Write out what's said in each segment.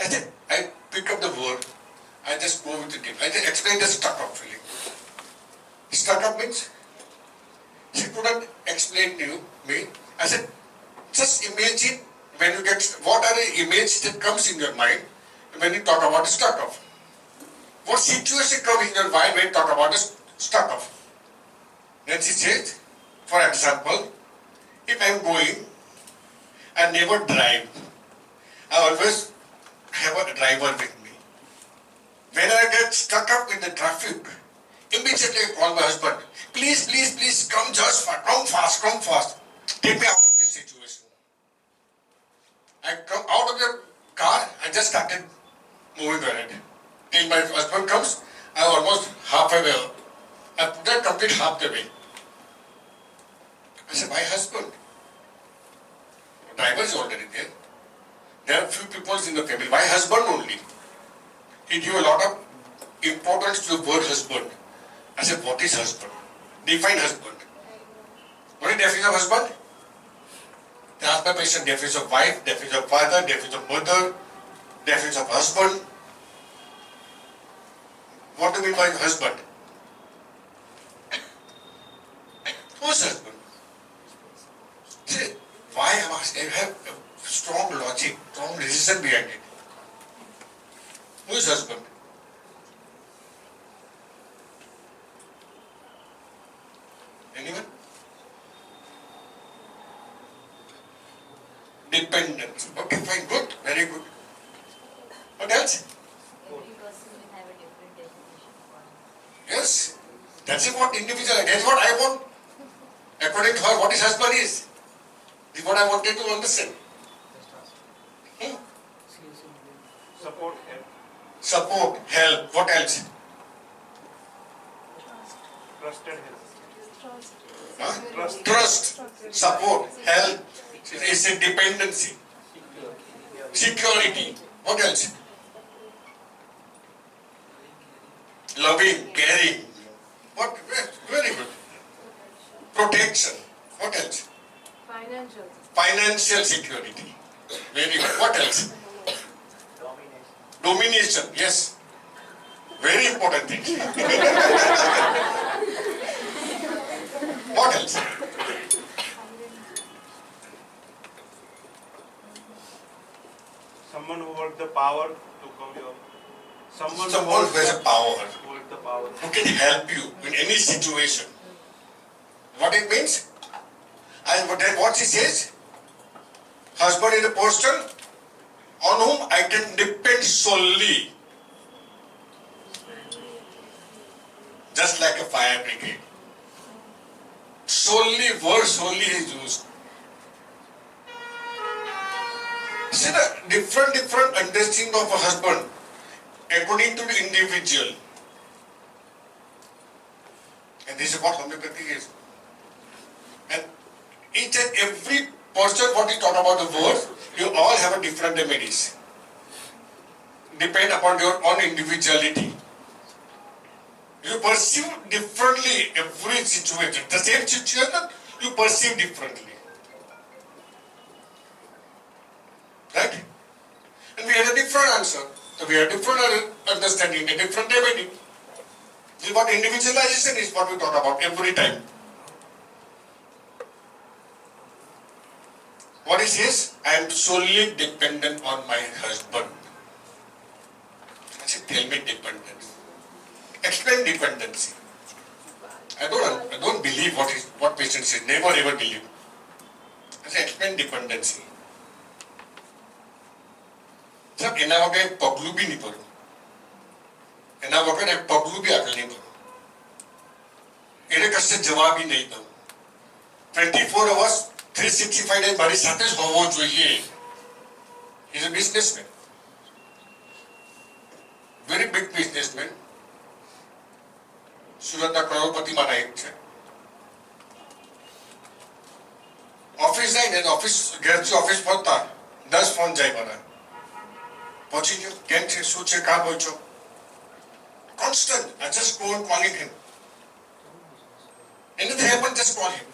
I said, I pick up the word, I just go with the tip. I just explain the stuck up feeling. Stuck up means she couldn't explain to me. I said, just imagine when you get, what are the images that comes in your mind when you talk about stuck up? What situation comes in your mind when you talk about stuck up? Then she said, for example, if I am going, I never drive. I always have a driver with me. When I get stuck up in the traffic, immediately I call my husband. Please, please, please come just fast, come fast. Take me out of this situation. I come out of the car, I just started moving ahead. Till my husband comes, I almost halfway. I put that complete half the way. I said, my husband. The driver is already there. There are few people in the family. My husband only. He gave a lot of importance to the word husband. I said, what is husband? Define husband. What is the definition of husband? They ask my patient definition of wife, definition of father, definition of mother, definition of husband. What do you mean by husband? Who is husband? See, why am I asking? I have a strong logic, strong reason behind it. Who is husband? Anyone? Dependent. Okay, fine, good, very good. What else? Every person will have a different definition of Yes, that's what individual, that's what I want. According to her, what is husband is? This is what I wanted to understand. Support, help. Support, help, what else? Trusted help. Huh? Trust, support, help. It's a dependency. Security. What else? Loving, caring. What? Very good. Protection. What else? Financial. Financial security. Very good. What else? Domination. Yes. Very important thing. What else? Someone who holds the power to come your. Someone who has a power, Hold the power. who can help you in any situation. What it means? And then what she says? Husband is a person on whom I can depend solely. Just like a fire brigade. Solely, word solely is used. See the different understanding of a husband according to the individual. And this is what homeopathy is. And each and every person, what we talk about the words, you all have a different remedies. Depend upon your own individuality. You perceive differently every situation. The same situation, you perceive differently. Right? And we had a different answer. So we had different understanding, a different remedy. This is what individualization is, what we talk about every time. What is this? I am solely dependent on my husband. I said, tell me dependence. Explain dependency. I don't believe what patient says. Never ever believe. I say, explain dependency. સાહેબ એના વગર પગલું બી નહીં ભરું એના વગર એક પગલું બી આગળ નહીં ભરું એને કશે જવાબ બી નહીં દઉં 24 hours 365 days મારી સાથે જ હોવો જોઈએ. He's a businessman, very big businessman. સુરતના કરોડપતિમાંના એક છે. ઓફિસ જાય ને ઓફિસ ઘેરથી ઓફિસ પહોંચતા 10 ફોન જાય મને. પહોંચી ગયો, કેમ છે, શું છે, કાં પહોંચ્યો? Constant. I just go on calling him. Anything happen, just call him.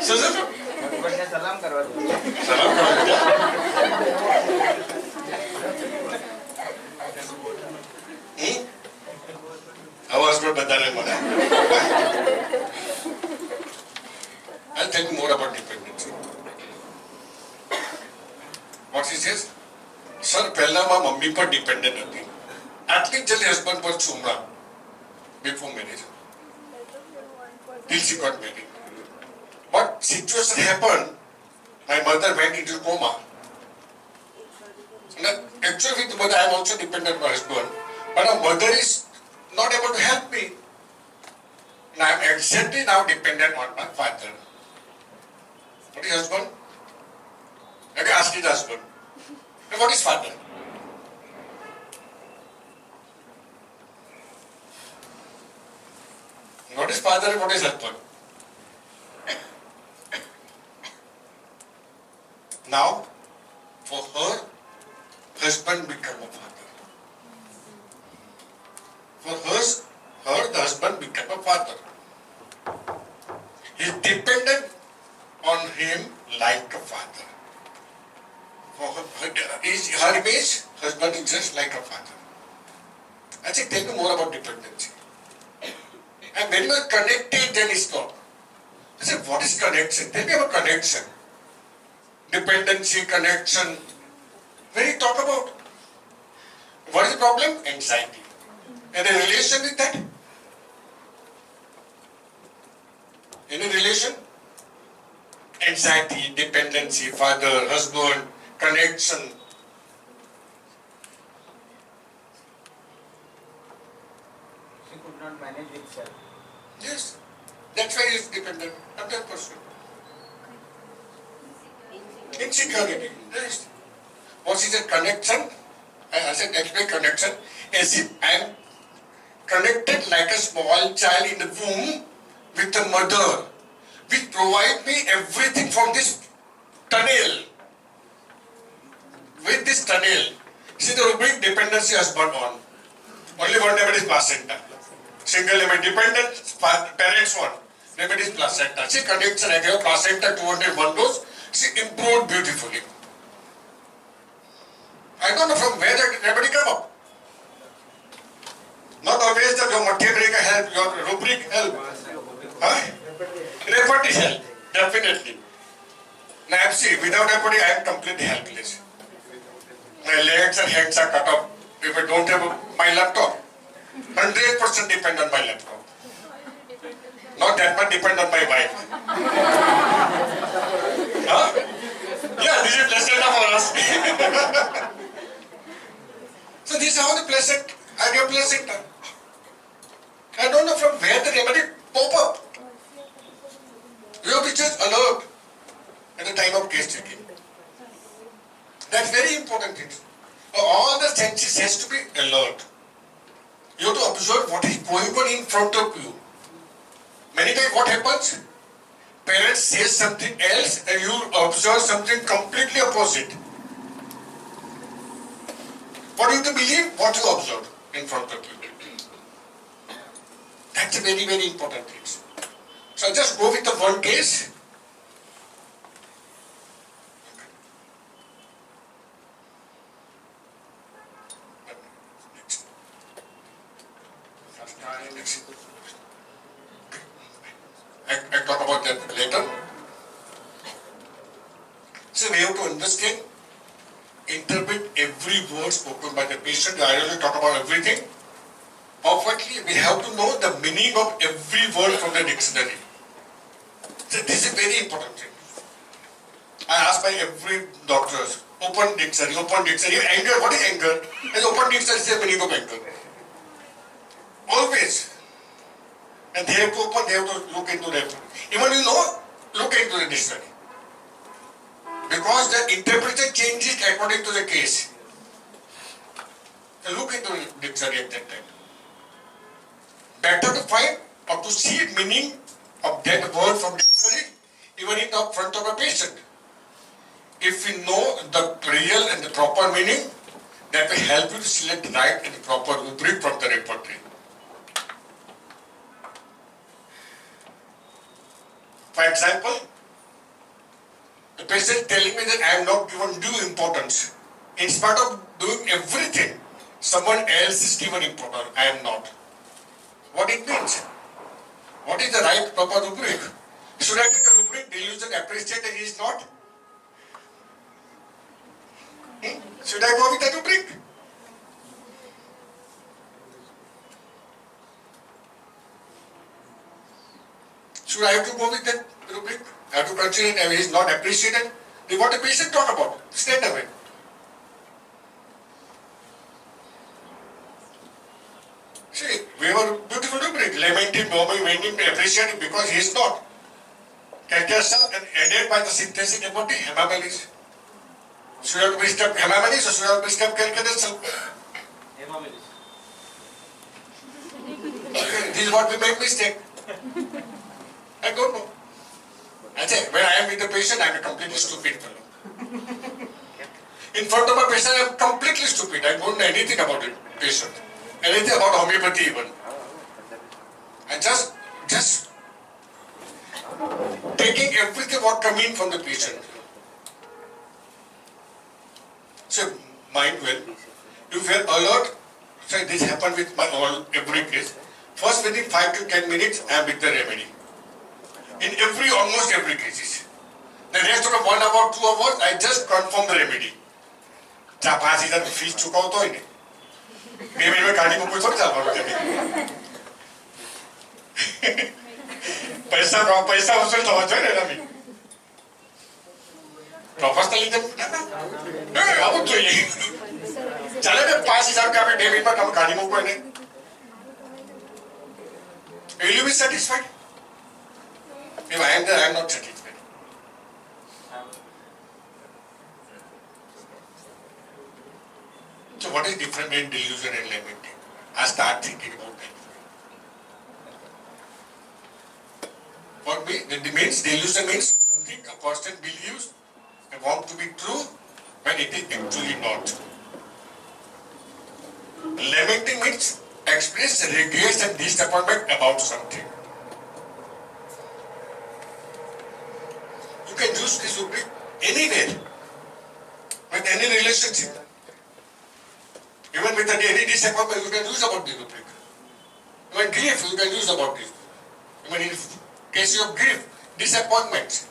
So, sir, सलाम करवा दो। सलाम करो बेटा। आवाज में बता रहे मना। I'll tell you more about dependency. What he says? Sir, पहला माँ मम्मी पर डिपेंडेंट होती, एटलीस्ट जल्दी हस्बैंड पर चूमना before marriage. Till she got married. But situation happened. My mother went into coma. Now, actually, with mother, I am also dependent on my husband. But our mother is not able to help me. And I am exactly now dependent on my father. What is husband? Okay, ask his husband. And what is father? What is father and what is husband? Now, for her, husband become a father. For her, the husband become a father. He is dependent on him like a father. For her image, husband is just like a father. I think tell me more about dependency. And when you are connected, then it's not. I said, what is connection? Tell me about connection. Dependency, connection. When you talk about, what is the problem? Anxiety. And a relation with that? In a relation? Anxiety, dependency, father, husband, connection. She could not manage with self. Yes. That's why he is dependent on that person. Insecurity. Yes. What is a connection? I said explain connection. As if I am connected like a small child in the womb with the mother, which provide me everything from this tunnel. With this tunnel, see the rubric dependency husband on. Only one name is placenta. Single name dependent, parents one. Name is placenta. See connection, I gave placenta 201 dose. She improved beautifully. I don't know from where that remedy come up. Not always the your material help, your rubric help. Huh? Repertory help, definitely. Now see, without repertory I am completely helpless. My legs and hands are cut off. If I don't have my laptop, 100% depend on my laptop. Not that much depend on my wife. Huh? Yeah, this is placenta for us. So this is how the placenta, I give placenta. I don't know from where the remedy pop up. You have to just alert at the time of case checking. That's very important thing. All the senses has to be alert. You have to observe what is going on in front of you. Many times what happens? Parents say something else and you observe something completely opposite. What you to believe? What you observe in front of you. That's a very, very important thing. So I'll just go with the one case. I talk about that later. So we have to understand, interpret every word spoken by the patient. I really talk about everything. Perfectly, we have to know the meaning of every word from the dictionary. So this is a very important thing. I ask by every doctor, open dictionary. Anger, what is anger? And open dictionary says meaning of anger. Always. And they have to open, they have to look into that. Even you know, look into the dictionary. Because the interpretation changes according to the case. So look into the dictionary at that time. Better to find or to see meaning of that word from dictionary, even in the front of a patient. If we know the real and the proper meaning, that will help you to select the right and the proper rubric from the repertory. For example, The patient telling me that I am not given due importance. In spite of doing everything, someone else is given importance. I am not. What it means? What is the right proper rubric? Should I take a rubric delusion appreciate and he is not? Should I go with the rubric? Should I have to go with that rubric? I have to consider it and he is not appreciated? Then what the patient talk about? Straight away. See, we have a beautiful rubric. Lamenting, mourning, waiting, appreciating because he is not. Calculation and aided by the synthetic empathy, hemamalis. Should have to prescribe hemamalis or should have to prescribe calculation? Hemamalis. This is what we make mistake. I don't know. I say, when I am with the patient, I am a completely stupid fellow. In front of a patient, I am completely stupid. I don't know anything about the patient. Anything about homeopathy even. I just taking everything what come in from the patient. So, mind well. If you are alert, say this happened with my every case. First within 5 to 10 minutes, I am with the remedy. In almost every cases. The rest of the 1 hour, 2 hours, I just confirm the remedy. चाहे 5,000 fees चुकाओ तो ही नहीं. Payment में गाड़ी में कोई थोड़ी चल पाओगे पैसा वसूल तो होता है ना मी. प्रोफेशनली जब अब तो ये चले ना 5,000 का पेमेंट पर हम गाड़ी में कोई नहीं. Will you be satisfied? If I am there, I am not satisfied. So what is different between delusion and lamenting? I start thinking about that. What means delusion means something a person believes and want to be true when it is actually not. Lamenting means express regret and disappointment about something. You can use this rubric anywhere, with any relationship. Even with any disappointment, you can use about this rubric. Even grief, you can use about this. Even in case of grief, disappointment.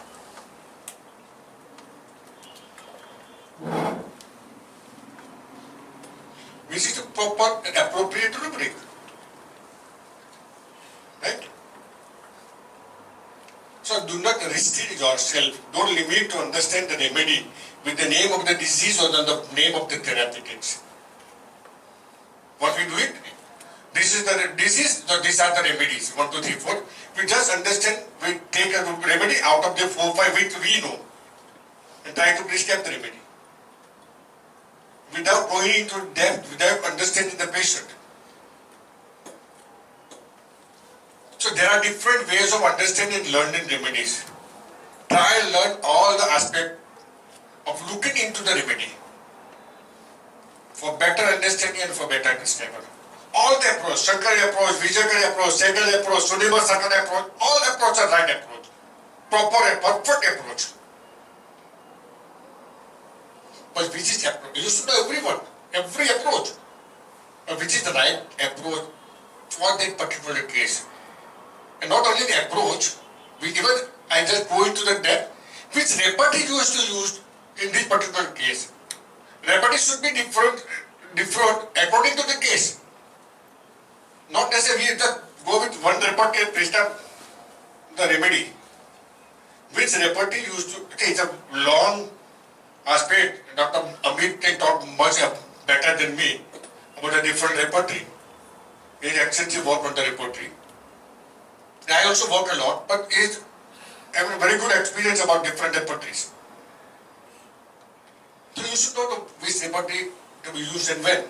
Which is a proper and appropriate rubric. Right? So do not restrict yourself. Don't limit to understand the remedy with the name of the disease or the name of the therapy kits. What we do it? This is the disease, these are the remedies. 1, 2, 3, 4. We just understand, we take a remedy out of the 4, 5 which we know and try to prescribe the remedy. Without going into depth, without understanding the patient. So there are different ways of understanding and learning remedies. Try and learn all the aspects of looking into the remedy for better understanding and for better prescribing. All the approach, Shankari approach, Vijayakari approach, Segal approach, Suniva Sakara approach, all approach are right approach. Proper and perfect approach. But which is approach? You should know everyone, every approach. But which is the right approach for that particular case. And not only the approach, I just go into the depth, which repertoire you used to use in this particular case. Repertoire should be different according to the case. Not necessarily we just go with one repertoire and prescribe the remedy. Which repertoire used to, okay, it's a long aspect. Dr. Amit can talk much better than me about the different repertoire. He has extensive work on the repertoire. I also work a lot, but I have a very good experience about different repertoires. So you should know which repertoire to be used and when.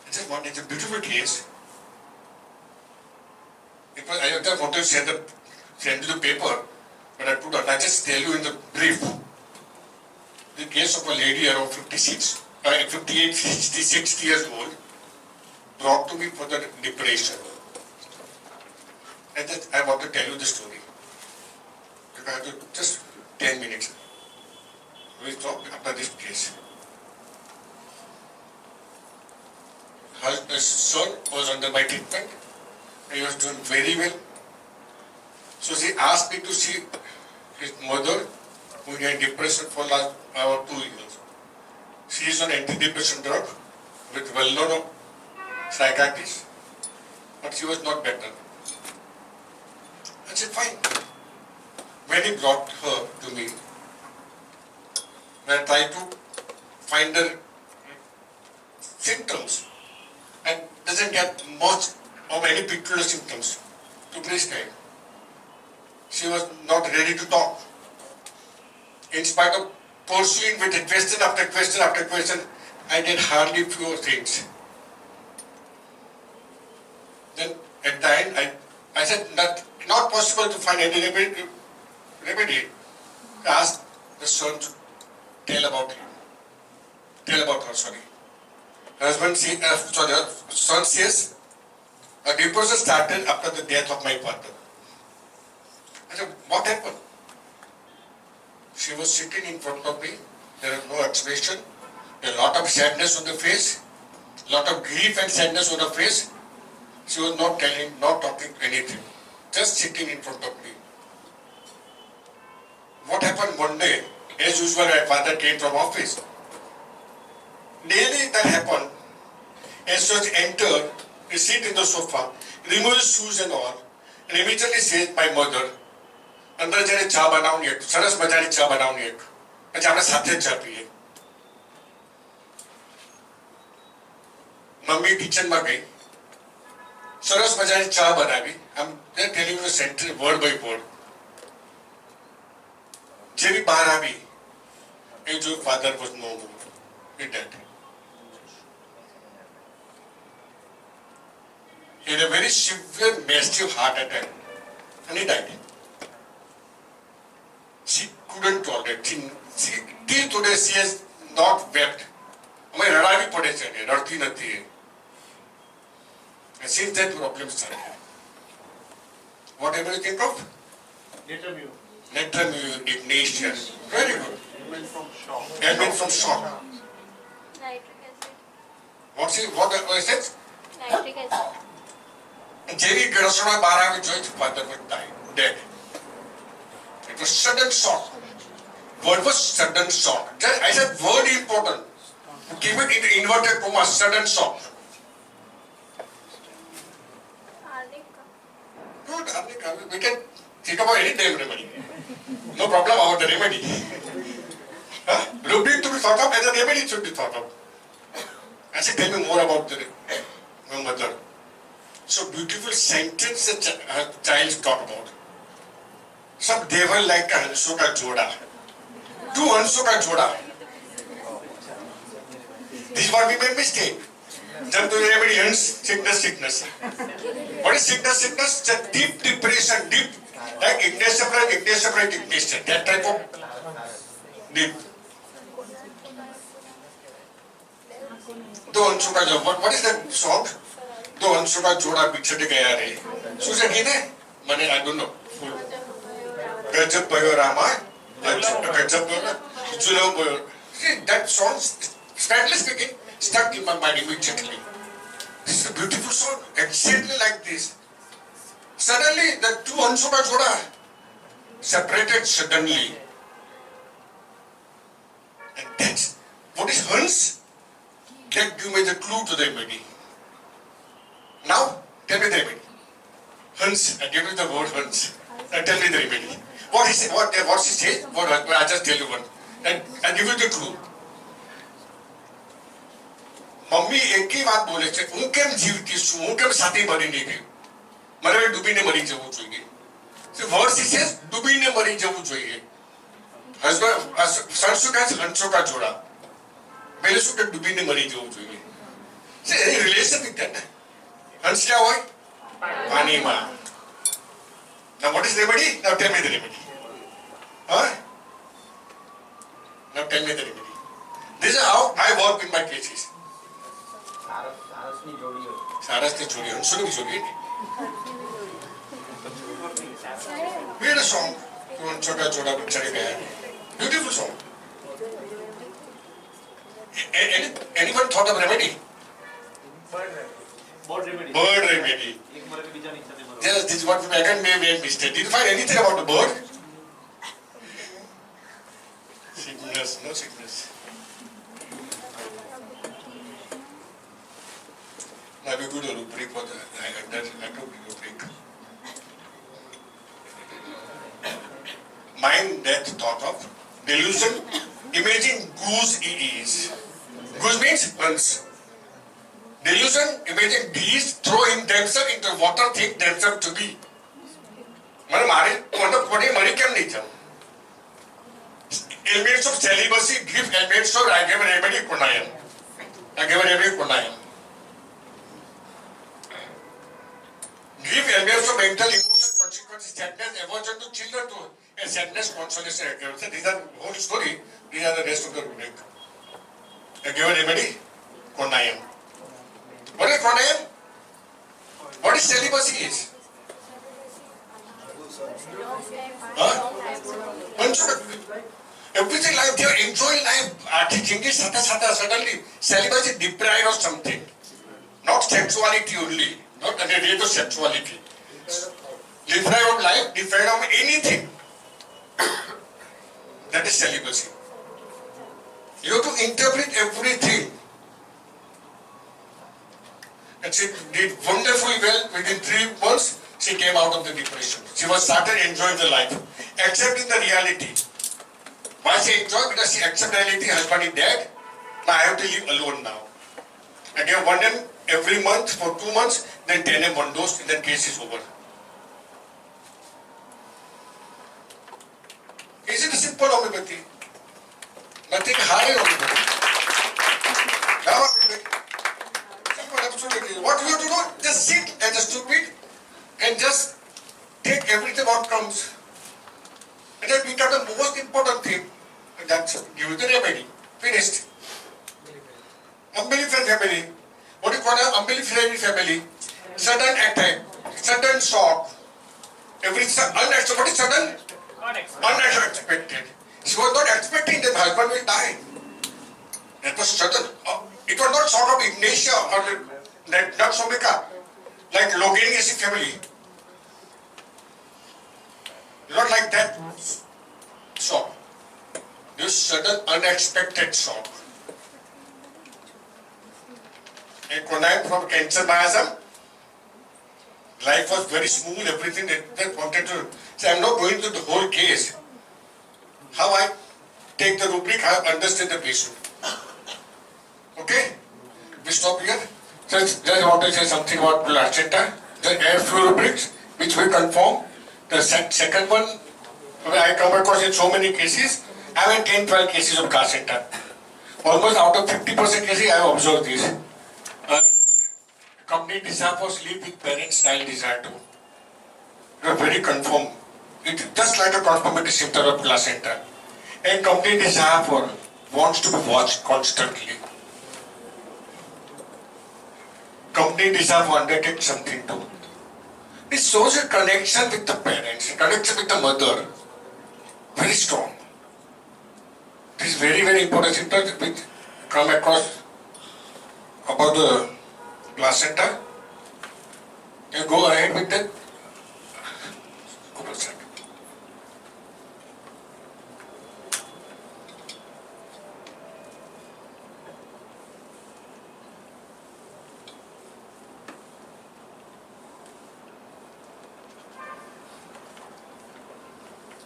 It's a beautiful case. I just want to send you the paper, but I just tell you in the brief. The case of a lady around 58, 66 years old, brought to me for the depression. And I want to tell you the story. have to just 10 minutes. We talk after this case. Her son was under my treatment. He was doing very well. So she asked me to see his mother, who had depression for last 2 years. She is on antidepressant drug with well-known psychiatrist, but she was not better. I said, fine. When he brought her to me, I tried to find her symptoms and doesn't get much of any peculiar symptoms to prescribe. She was not ready to talk. In spite of pursuing with question after question after question, I did hardly few things. Then at the end, I said that not possible to find any remedy. I asked the son to tell about her. Husband son says, a depression started after the death of my father. I said, what happened? She was sitting in front of me. There was no expression. A lot of sadness on the face. Lot of grief and sadness on her face. She was not talking anything. Just sitting in front of me. What happened one day? As usual, my father came from office. Daily that happened. As such entered, he sit in the sofa, remove his shoes and all, and immediately says, my mother, અંદર જઈને ચા બનાવની એક સરસ મજાની ચા બનાવની એક પછી આપણે સાથે જ ચા પીએ. મમ્મી કિચનમાં ગઈ, સરસ મજાની ચા બનાવી. આમ telling you center word by word. જેવી બહાર આવી એ જો father was no more. He died. He had a very severe, massive heart attack, and he died. She couldn't tolerate. She till today she has not wept. અમે રડાવી પડે છે ને, રડતી નથી. And since that problem started. Whatever you think of? Ignition. Very good. Ailment from shock. Ailment from shock. Nitric acid. What is it? Nitric acid. જેવી રસોડા બહાર આવી જોઈ father was died, dead. It was sudden shock. Word was sudden shock. I said word important. Give it in inverted comma, sudden shock. Good, Arnika. We can think about any damn remedy. No problem about the remedy. Routine to be thought of as a remedy should be thought of. I said, tell me more about my mother. So beautiful sentence a child talk about. सब देवल like का हंसों का जोड़ा, 2 हंसों का जोड़ा. This is what we made mistake. जब तो remedy hens sickness. What is sickness? It's a deep depression, deep like ignition. That type of deep. 2 हंसों का जोड़ा. What is that song? 2 हंसों का जोड़ा बिछड़ गया रे. सुन सकी ने? मने I don't know. गजब भयो रामा, गजब भयो, जुलम भयो. See, that song, frankly speaking, stuck in my mind immediately. This is a beautiful song, exactly like this. Suddenly, the 2 Hansu ka joda separated suddenly. And that's, what is Hans? That give me the clue to the remedy. Now, tell me the remedy. Hans, I give you the word Hans. Now tell me the remedy. What he said, what she said, I just tell you one. And I give you the clue. Mummy એક ही વાત બોલે છે, હું કેમ જીવતી છું, હું કેમ સાથી મરી નહીં ગઈ, મારે ડૂબીને મરી જવું જોઈએ. So what she says, ડૂબીને મરી જવું જોઈએ. હસબન્ડ સરસુ का હંસો का જોડા, પહેલે શું કે ડૂબીને મરી જવું જોઈએ. So any relation with that? હંસ क्या હોય? પાણીમાં. Now what is the remedy? Now tell me the remedy. Huh? Now tell me the remedy. This is how I work in my cases. સારસની જોડી, હંસોની જોડી. We had a song. कौन छोटा छोटा चढ़ गया. Beautiful song. Anyone thought of remedy? Bird remedy. Bird remedy. एक मर के बीजा नहीं चलने मरो. Yes, this is what we again made mistake. Did you find anything about the bird? Sickness, no sickness. Now we go to rubric for the rubric. Mind, death, thought of, delusion, imagine goose is. Goose means once. Delusion, imagine bees throw in themselves into water, think themselves to be. मैंने मारे मतलब कोई मरी क्या नहीं था. Elements of celibacy give elements of I give a remedy kunayam. I give a remedy kunayam. Give elements of mental, emotional consequences, sadness, aversion to children to and sadness, consolation. These are whole story. These are the rest of the rubric. I give a remedy kunayam. What is kunayam? What is celibacy is? Everything life, they are enjoying life, thinking suddenly celibacy deprived of something. Not sexuality only, not the rate of sexuality. Deprived of life, deprived of anything. That is celibacy. You have to interpret everything. And she did wonderfully well. Within 3 months, she came out of the depression. She was started enjoying the life, accepting the reality. Why she enjoyed? Because she accepted reality. Husband is dead. Now I have to live alone now. I give 1 M every month for 2 months, then 10 M 1 dose, and then case is over. Is it a simple homeopathy? Nothing hard homeopathy. Now absolutely. What you have to do? Just sit as a stupid and just take everything what comes. And then pick up the most important thing. And that's give the remedy. Finished. Umbilical family. What do you call an umbilical family? Sudden attack, sudden shock. Unexpected. What is sudden? Unexpected. She was not expecting that husband will die. That was sudden. It was not sort of ignatia or not somika, like Login family. Not like that shock. This sudden unexpected shock. And Konai from cancer miasm, life was very smooth, everything they wanted to say. I'm not going through the whole case. How I take the rubric, I understand the patient. Okay? We stop here. Just want to say something about placenta. The air flow rubrics, which we confirm. The second one, I come across in so many cases. I have 10-12 cases of placenta. Almost out of 50% cases, I have observed this. Complete desire for sleep with parent-style desire too. You are very confirmed. It's just like a confirmatory symptom of placenta. And complete desire for wants to be watched constantly. Complete desire for undertake something too. This shows a connection with the parents, connection with the mother. Very strong. This is very, very important symptom which come across about the placenta. You go ahead with that.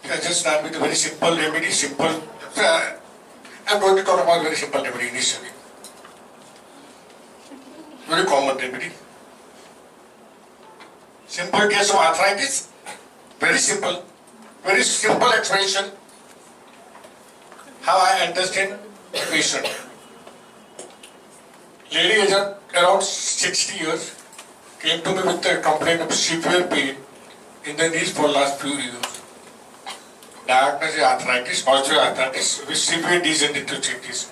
I just start with a very simple remedy, I'm going to talk about very simple remedy initially. Very common remedy. Simple case of arthritis, very simple explanation. How I understand the patient. Lady is around 60 years, came to me with a complaint of severe pain in the knees for last few years. Diagnosis arthritis, osteoarthritis with severe degenerative.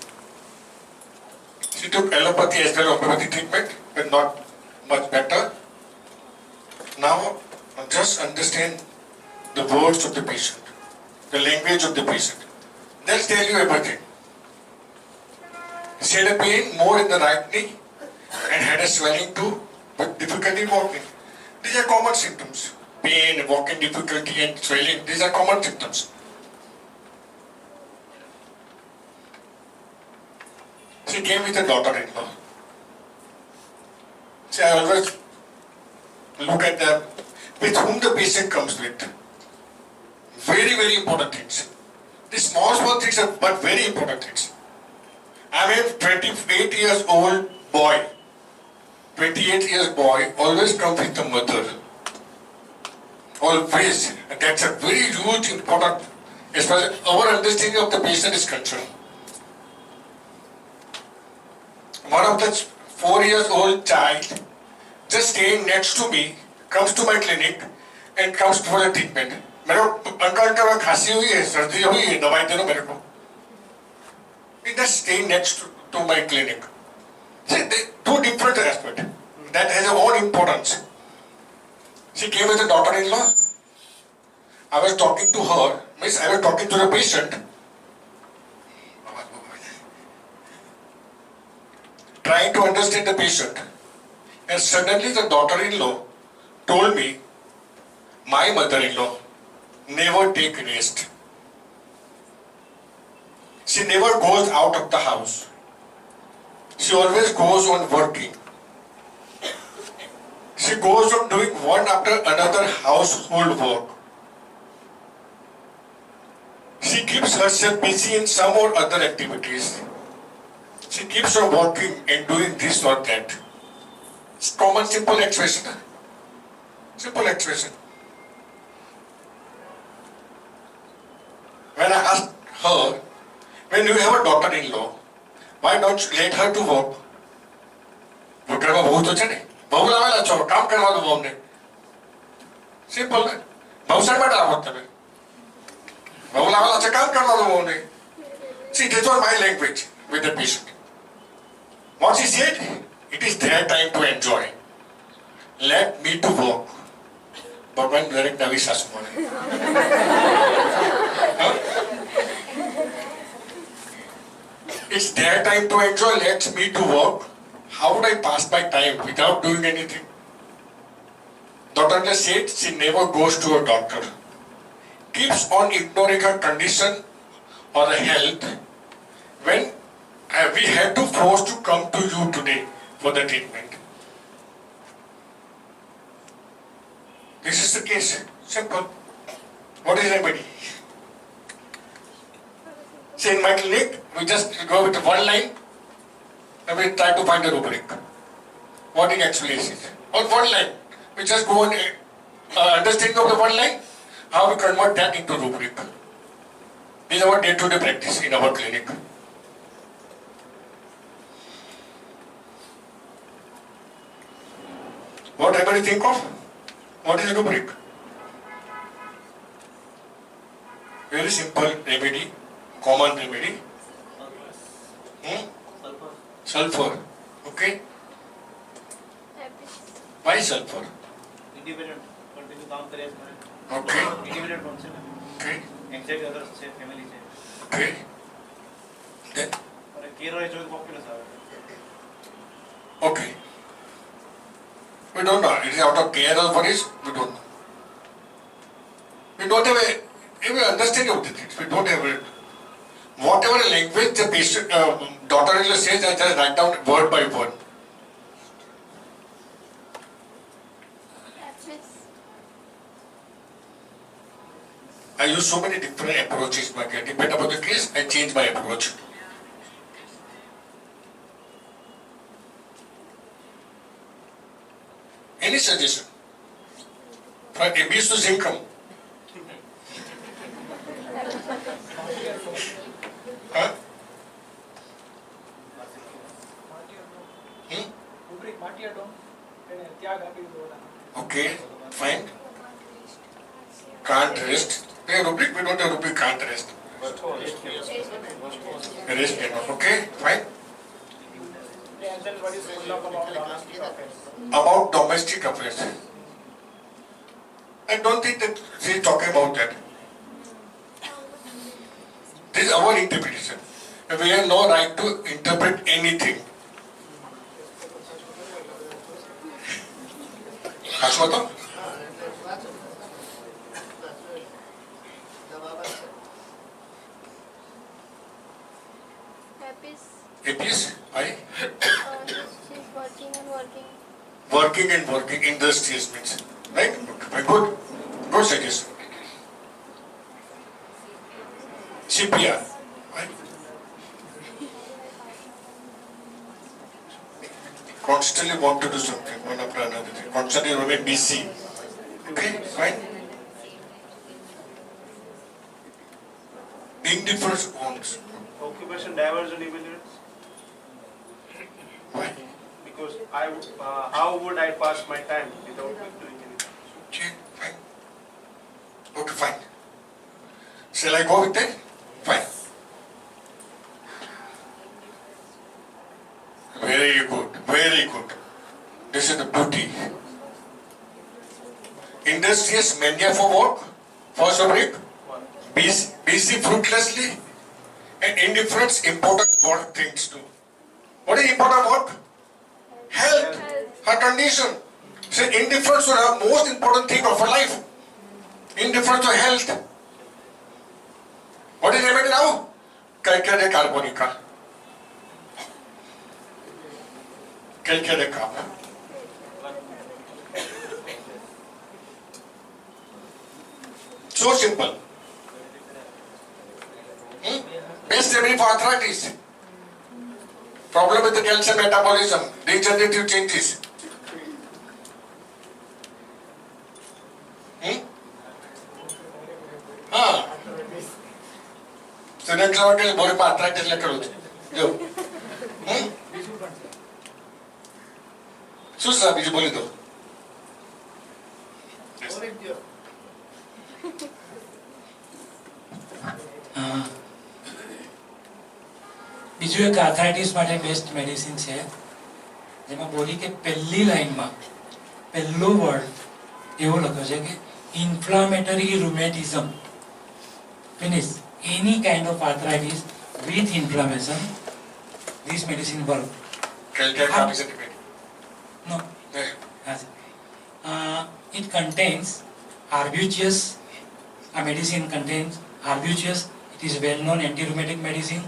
She took allopathy as well as homeopathy treatment, but not much better. Now, just understand the words of the patient. the language of the patient. They'll tell you everything. She had a pain more in the right knee and had a swelling too, with difficulty walking. These are common symptoms. Pain, walking difficulty and swelling, these are common symptoms. She came with a daughter-in-law. See, I always look at with whom the patient comes with. Very, very important things. These small things are but very important things. I am a 28 years old boy. 28 years boy always comes with the mother. Always. And that's a very huge important as far as our understanding of the patient is concerned. One of the 4 years old child just staying next to me comes to my clinic and comes for a treatment. मेरे uncle का खांसी हुई है, सर्दी हुई है, दवाई दे दो मेरे को. It just stay next to my clinic. See, two different aspects. That has a own importance. She came with a daughter-in-law. I was talking to her, means I was talking to the patient. Trying to understand the patient. And suddenly the daughter-in-law told me, my mother-in-law never take rest. She never goes out of the house. She always goes on working. She goes on doing one after another household work. She keeps herself busy in some or other activities. She keeps on working and doing this or that. It's common, simple expression. Simple expression. When I asked her, when you have a daughter-in-law, why don't you let her to work? वो कहना बहुत अच्छा नहीं, बहु लावेला चो काम करवा दो बहु ने. Simple है, बहु से बड़ा होता है. बहु लावेला अच्छा काम करवा दो बहु ने. See, this was my language with the patient. What she said, it is their time to enjoy. Let me to work. भगवान direct नवी सासु माने. It's their time to enjoy, let me to work. How would I pass my time without doing anything? Daughter said she never goes to a doctor. Keeps on ignoring her condition or her health when we had to force to come to you today for the treatment. This is the case. Simple. What is remedy? See, in my clinic, we just go with one line and we try to find a rubric. What it actually is. On one line, we just go on understanding of the one line, how we convert that into rubric. This is our day-to-day practice in our clinic. What everybody think of? What is a rubric? Very simple remedy, common remedy. Sulfur. Okay. Why sulfur? Independent. Continue काम करे इसमें. Okay. Independent कौन से में? Okay. Anxiety others से family से. Okay. Then. और care और जो popular सारे. Okay. We don't know. It is out of care or what is? We don't know. We don't have a understanding of the things. We don't have a, whatever language the patient, daughter-in-law says, I just write down word by word. I use so many different approaches, but depending upon the case, I change my approach. Any suggestion? For abuse to income? Huh? Okay, fine. Can't rest. We have rubric, we don't have rubric, can't rest. Rest enough. Okay, fine. About domestic affairs. I don't think that she is talking about that. This is our interpretation. We have no right to interpret anything. Hashmato? Apis? I? She's working and working. Working and working. Industrious means. Right? Okay. Good. Good suggestion. CPR. Right? Constantly want to do something, one after another thing. Constantly remain busy. Okay, fine. Indifference wants. Occupation diversion evaluates. Why? Because how would I pass my time without doing anything? Okay, fine. Okay, fine. Shall I go with that? Fine. Very good, very good. This is the beauty. Industrious mania for work, for subject, busy fruitlessly, and indifference important work things too. What is important work? Health, her condition. So indifference to the most important thing of her life. Indifference to health. What is remedy now? Calcare carbonica. Calcare carb. So simple. Best remedy for arthritis. Problem with the calcium metabolism, degenerative changes. Students are getting more arthritis like a શું સાહેબ બીજું બોલી દો બીજું એક arthritis માટે best medicine છે જેમાં બોલી કે પહેલી લાઈનમાં પહેલો વર્ડ એવો લખ્યો છે કે inflammatory rheumatism finish any kind of arthritis with inflammation this medicine work. No. Yes. It contains arbutus. A medicine contains arbutus. It is well-known anti-rheumatic medicine.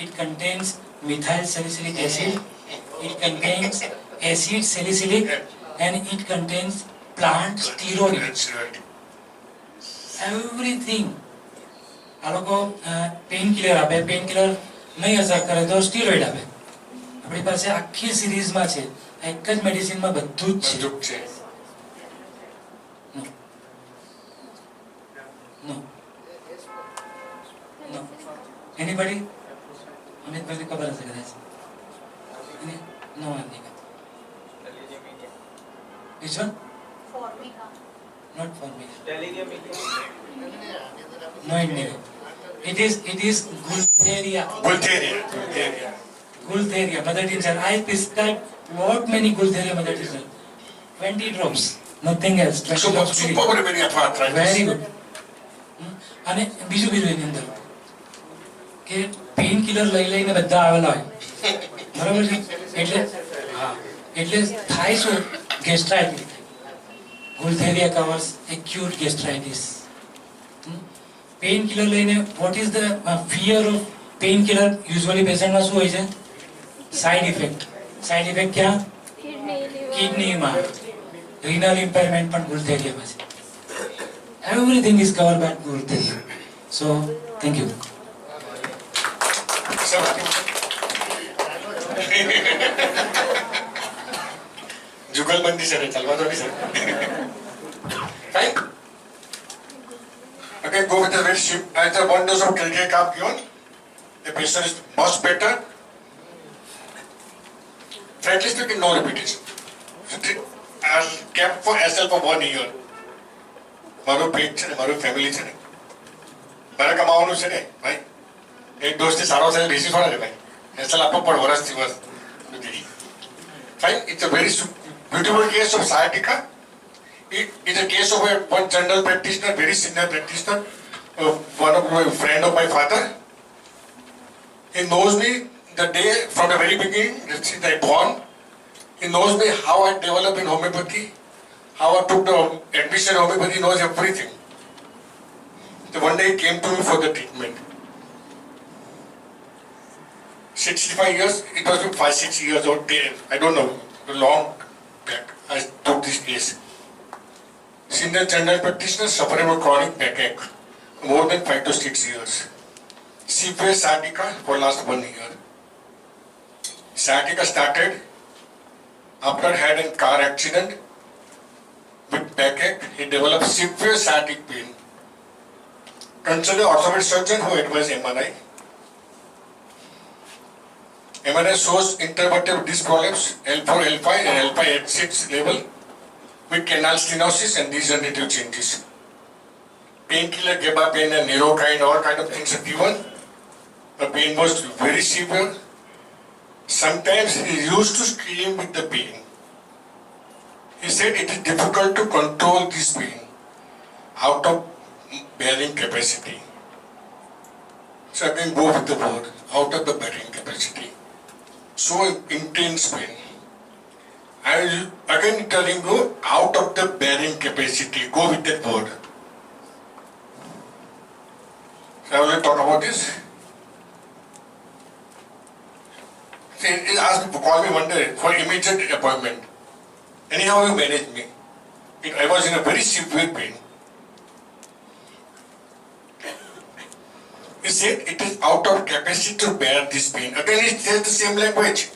It contains methyl salicylic acid. It contains acid salicylic, and it contains plant steroid. Everything. આ લોકો pain killer આપે, pain killer નહીં અસર કરે તો steroid આપે. આપણી પાસે આખી સિરીઝમાં છે, એક જ મેડિસિનમાં બધું જ છે. નો નો એનીબડી અમિતભાઈને ખબર હશે કદાચ. નો આની which one? Formica. Not for me. Telegram. No indigo. It is Gualtheria. Gualtheria, mother tincture. I prescribed what many Gualtheria mother tincture? 20 drops, nothing else. 20 drops. Very good. અને બીજું એની અંદર કે પેઇન કિલર લઈને બધા આવેલા હોય, બરાબર છે? એટલે થાય શું? Gastritis. Gualtheria covers acute gastritis. Painkiller લઈને what is the fear of painkiller? Usually patient માં શું હોય છે? Side effect. Side effect ક્યાં? Kidney માં. Renal impairment પણ Gualtheria માં છે. Everything is covered by Gualtheria. So thank you. जुगलबंदी सर चलवा दो sir. Fine. Okay, go with the very ship. After 1 dose of calcare carb given, the patient is much better. Frankly speaking, no repetition. I kept for SL for 1 year. મારું પેટ છે ને, મારું family છે ને, મારે કમાવાનું છે ને ભાઈ. એક ડોઝથી સારો થાય બેસી થોડા છે ભાઈ. એસએલ આપવો પણ વર્ષથી વર્ષ. Fine, it's a very beautiful case of sciatica. It is a case of one general practitioner, very senior practitioner, one of my friend of my father. He knows me the day from the very beginning, since I born. He knows me how I developed in homeopathy, how I took the admission in homeopathy. He knows everything. So one day he came to me for the treatment. 65 years, it was 5-6 years old, I don't know, long back. I took this case. Senior general practitioner suffering from chronic backache, more than 5 to 6 years. Severe sciatica for last 1 year. Sciatica started after had a car accident with backache. He developed severe sciatic pain. Consulted orthopedic surgeon who advised MRI. MRI shows intervertebral disc prolapse L4, L5 and L5 at 6 level with canal stenosis and degenerative changes. Painkiller, gabapentin and neurokind, all kind of things are given. The pain was very severe. Sometimes he used to scream with the pain. He said it is difficult to control this pain out of bearing capacity. So again go with the word, out of the bearing capacity. So intense pain. I will again telling you, out of the bearing capacity, go with that word. So I will talk about this. He asked me to call me one day for immediate appointment. Anyhow, you managed me. I was in a very severe pain. He said it is out of capacity to bear this pain. Again, he says the same language.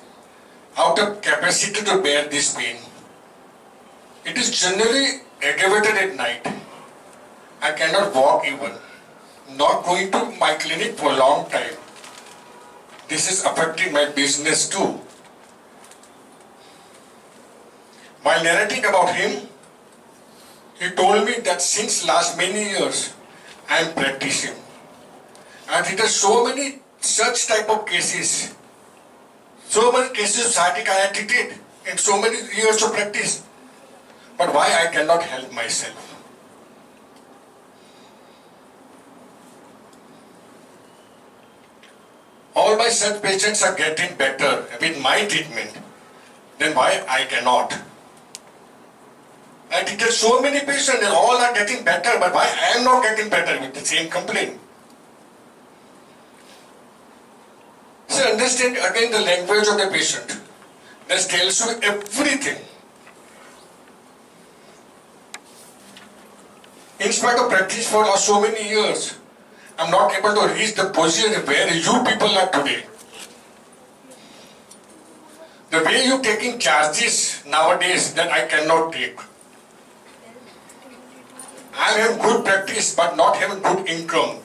Out of capacity to bear this pain. It is generally aggravated at night. I cannot walk even. Not going to my clinic for a long time. This is affecting my business too. While narrating about him, he told me that since last many years, I am practicing. I have treated so many such type of cases. So many cases of sciatica I have treated in so many years of practice. But why I cannot help myself? All my such patients are getting better with my treatment. Then why I cannot? I treated so many patients and all are getting better, but why I am not getting better with the same complaint? So understand again the language of the patient. That tells you everything. In spite of practice for so many years, I am not able to reach the position where you people are today. The way you taking charges nowadays that I cannot take. I have good practice but not having good income.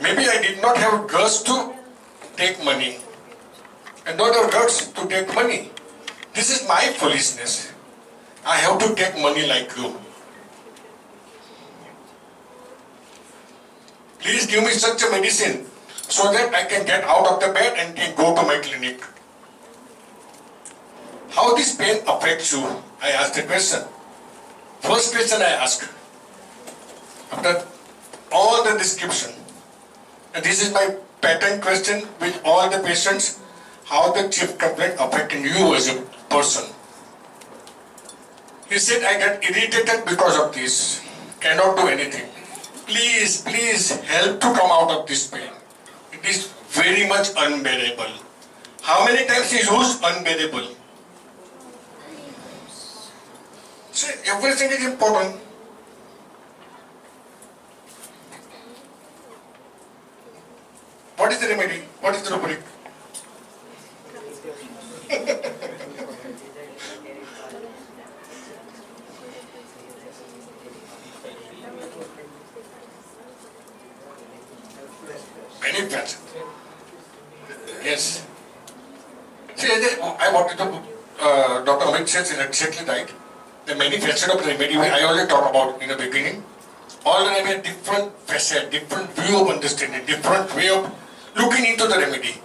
Maybe I did not have guts to take money and not have guts to take money. This is my foolishness. I have to take money like you. Please give me such a medicine so that I can get out of the bed and can go to my clinic. How this pain affects you? I asked the question. First question I ask, after all the description, and this is my pattern question with all the patients, how the chief complaint affecting you as a person. He said, I get irritated because of this, cannot do anything. Please, please help to come out of this pain. It is very much unbearable. How many times he used unbearable? See, everything is important. What is the remedy? What is the rubric? Many facets. Yes. See, I wanted to, Dr. Amit says exactly right. The many facets of the remedy I already talked about in the beginning. All the remedy different facet, different view of understanding, different way of looking into the remedy.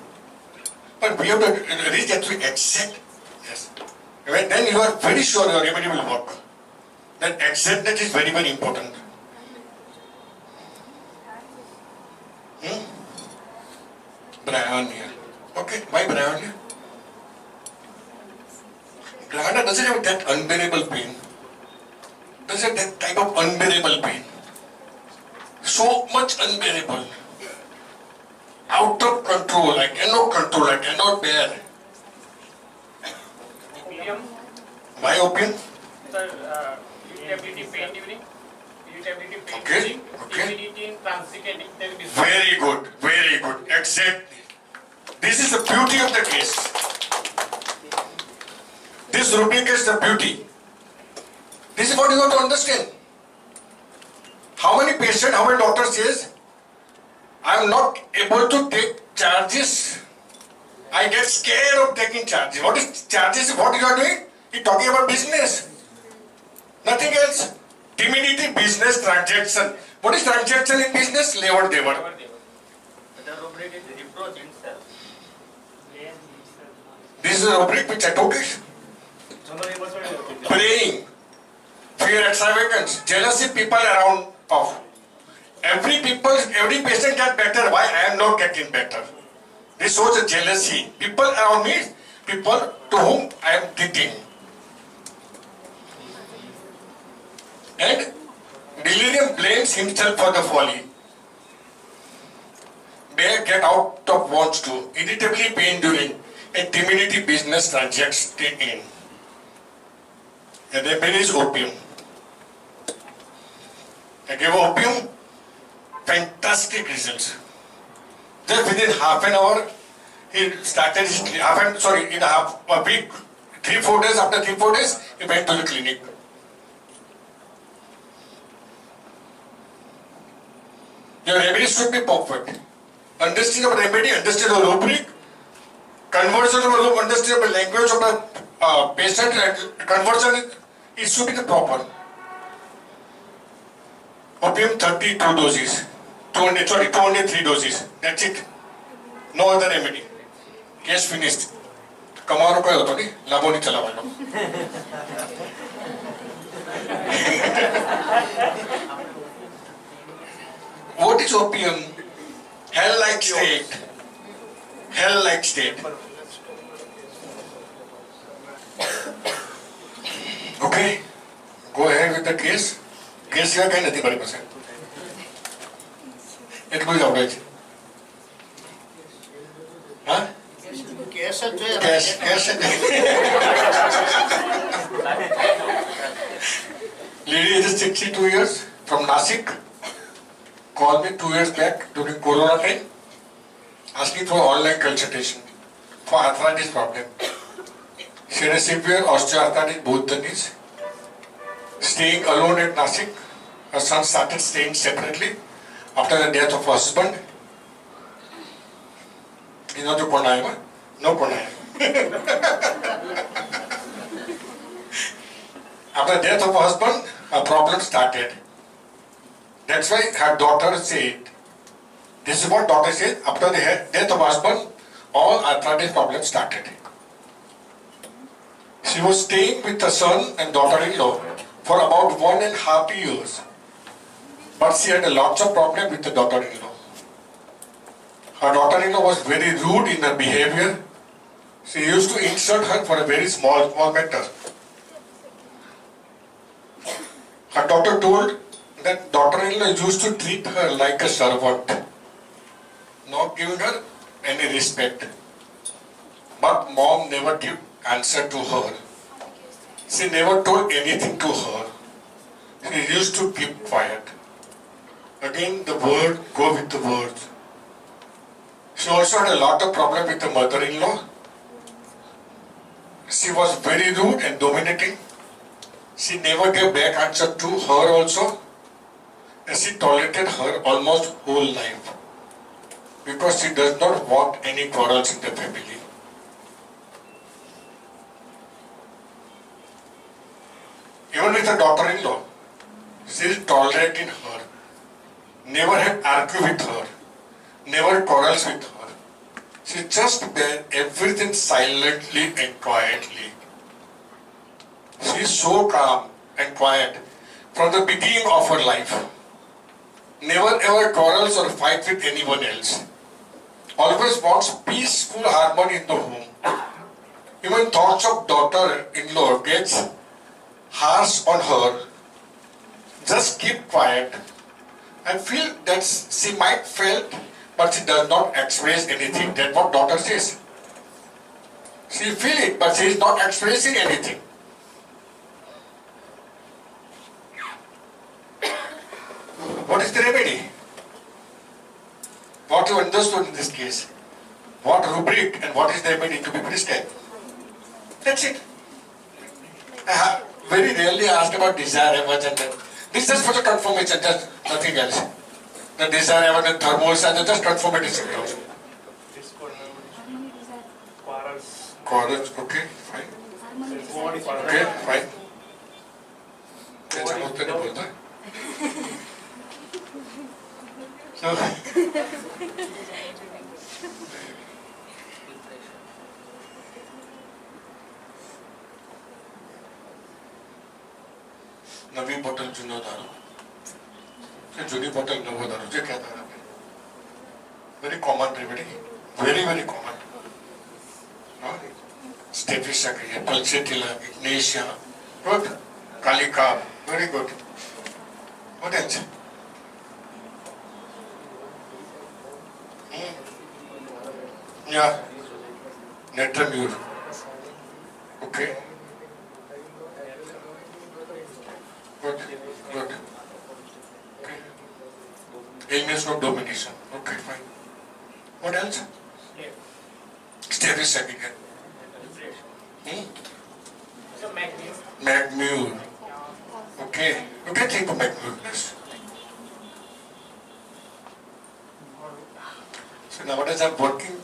But we have to reach that we accept. Yes. Then you are very sure your remedy will work. That acceptance is very, very important. Bryonia. Okay, why Bryonia? Bryonia doesn't have that unbearable pain. Doesn't have that type of unbearable pain. So much unbearable. Out of control. I cannot bear. Opium, Why opium? sir, irritability, pain during, Okay, during, okay. immunity in transient disease. Very good, very good. Exactly. This is the beauty of the case. This rubric is the beauty. This is what you have to understand. How many patients, how many doctors says, I am not able to take charges. I get scared of taking charges. What is charges? What you are doing? You are talking about business. Nothing else. Diminutive business transaction. What is transaction in business? Lever dever. The rubric is reproach himself. This is a rubric which I took it. Praying, fear, extravagance, jealousy, people around of. Every patient gets better. Why I am not getting better? This shows a jealousy. People around me, people to whom I am treating. And delirium blames himself for the folly. May get out of wants to. Irritably pain during a timidity business transaction in. And the remedy is opium. I gave opium, fantastic results. Just within half an hour, he started his, in a week, 3-4 days, after 3-4 days, he went to the clinic. Your remedy should be perfect. Understand of remedy, understand of rubric, conversion of understand of language of the patient, and conversion, it should be the proper. Opium 32 doses, 203 doses, that's it. No other remedy. Case finished. Kamaro ko hoto ni, labo ni chalawalo. What is opium? Hell-like state. Hell-like state. Okay, go ahead with the case. Case here कहीं नहीं बड़ी पसंद. It will average. Huh? Cash. Lady is 62 years from Nasik. Called me 2 years back during Corona time, asking for online consultation for arthritis problem. She had a severe osteoarthritis both the knees. Staying alone at Nasik, her son started staying separately after the death of her husband. You know the Konayama? No Konayama. After the death of her husband, her problem started. That's why her daughter said, this is what doctor said, after the death of her husband, all arthritis problems started. She was staying with her son and daughter-in-law for about 1.5 years. But she had a lots of problems with the daughter-in-law. Her daughter-in-law was very rude in her behavior. She used to insult her for a very small matter. Her daughter told that daughter-in-law used to treat her like a servant, not giving her any respect. But mom never gave answer to her. She never told anything to her. She used to keep quiet. Again, the word, go with the words. She also had a lot of problem with the mother-in-law. She was very rude and dominating. She never gave back answer to her also. And she tolerated her almost whole life. Because she does not want any quarrels in the family. Even with her daughter-in-law, she is tolerating her. Never had argued with her. Never quarrels with her. She just bear everything silently and quietly. She is so calm and quiet from the beginning of her life. Never ever quarrels or fight with anyone else. always wants peaceful harmony in the home. Even thoughts of daughter-in-law gets harsh on her. Just keep quiet. I feel that she might felt, but she does not express anything. That's what daughter says. She feel it, but she is not expressing anything. What is the remedy? What you understood in this case? What rubric and what is the remedy to be prescribed? That's it. I have very rarely asked about desire, emergent. This is just for the confirmation, just nothing else. The desire, emergent, thermos, and just confirmatory symptoms. Discord, quarrels, Quarrels, okay, fine. body quarrels. Okay, fine. ऐसा होता नहीं बोलता. So, नवी बोतल जुनो दारू जुनी बोतल नवो दारू जे क्या दारू very common remedy, very common. Staphylococcus, pulsatilla, ignatia, good. Kalika, very good. What else? Yeah, Netramure. Okay. Good. Okay. Illness of domination. Okay, fine. What else? Staphylococcus. Magmure. Okay. You can think of Magmure. Yes. So nowadays I'm working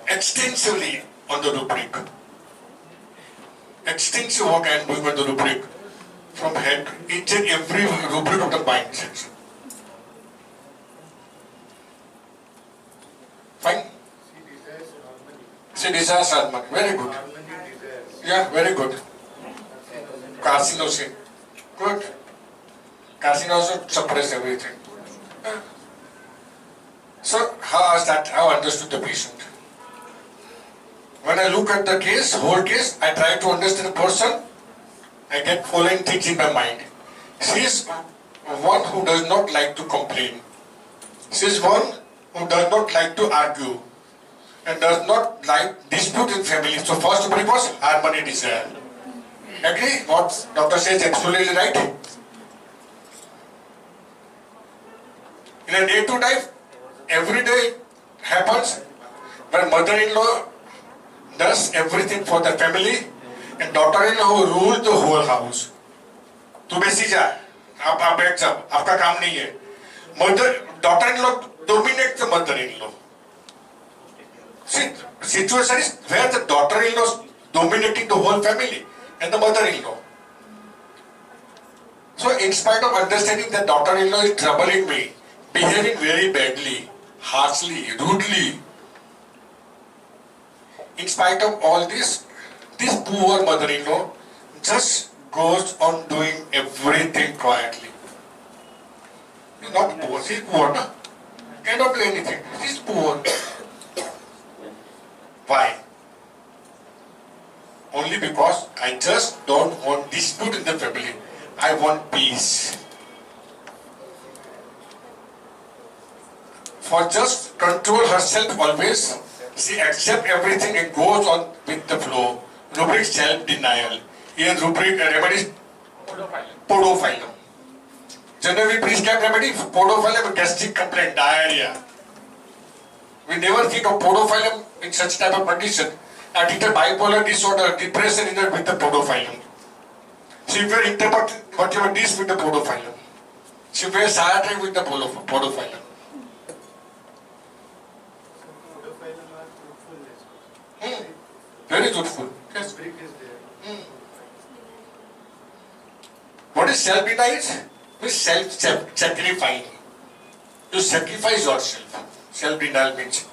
extensively on the rubric. Extensive work I am doing on the rubric. From head, each and every rubric of the mind section. Fine? See, desires harmony. Very good. Yeah, very good. Carcinosin. Good. Carcinosin suppress everything. So, how is that? How understood the patient? When I look at the case, whole case, I try to understand the person. I get following things in my mind. She is one who does not like to complain. She is one who does not like to argue and does not like dispute in family. So first rubric was harmony desire. Agree? What doctor says absolutely right. In a day-to-day life, every day happens when mother-in-law does everything for the family and daughter-in-law who rules the whole house. तू बेसी जा, आप बैठ जाओ, आपका काम नहीं है. Daughter-in-law dominates the mother-in-law. See, situation is where the daughter-in-law is dominating the whole family and the mother-in-law. So, in spite of understanding that daughter-in-law is troubling me, behaving very badly, harshly, rudely, in spite of all this poor mother-in-law just goes on doing everything quietly. She's not poor, she's poor, no? Cannot do anything, she's poor. Why? Only because I just don't want dispute in the family. I want peace. For just control herself always, she accepts everything and goes on with the flow. Rubric self-denial. Here rubric remedy podophyllum. Generally prescribed remedy podophyllum, gastric complaint, diarrhea. We never think of podophyllum in such type of condition. And it's a bipolar disorder, depression in it with the podophyllum. Severe interpret whatever this with the podophyllum. Severe psychiatry with the podophyllum. Very truthful. Yes. What is self-denial? Means self-sacrificing. You sacrifice yourself. Self-denial means.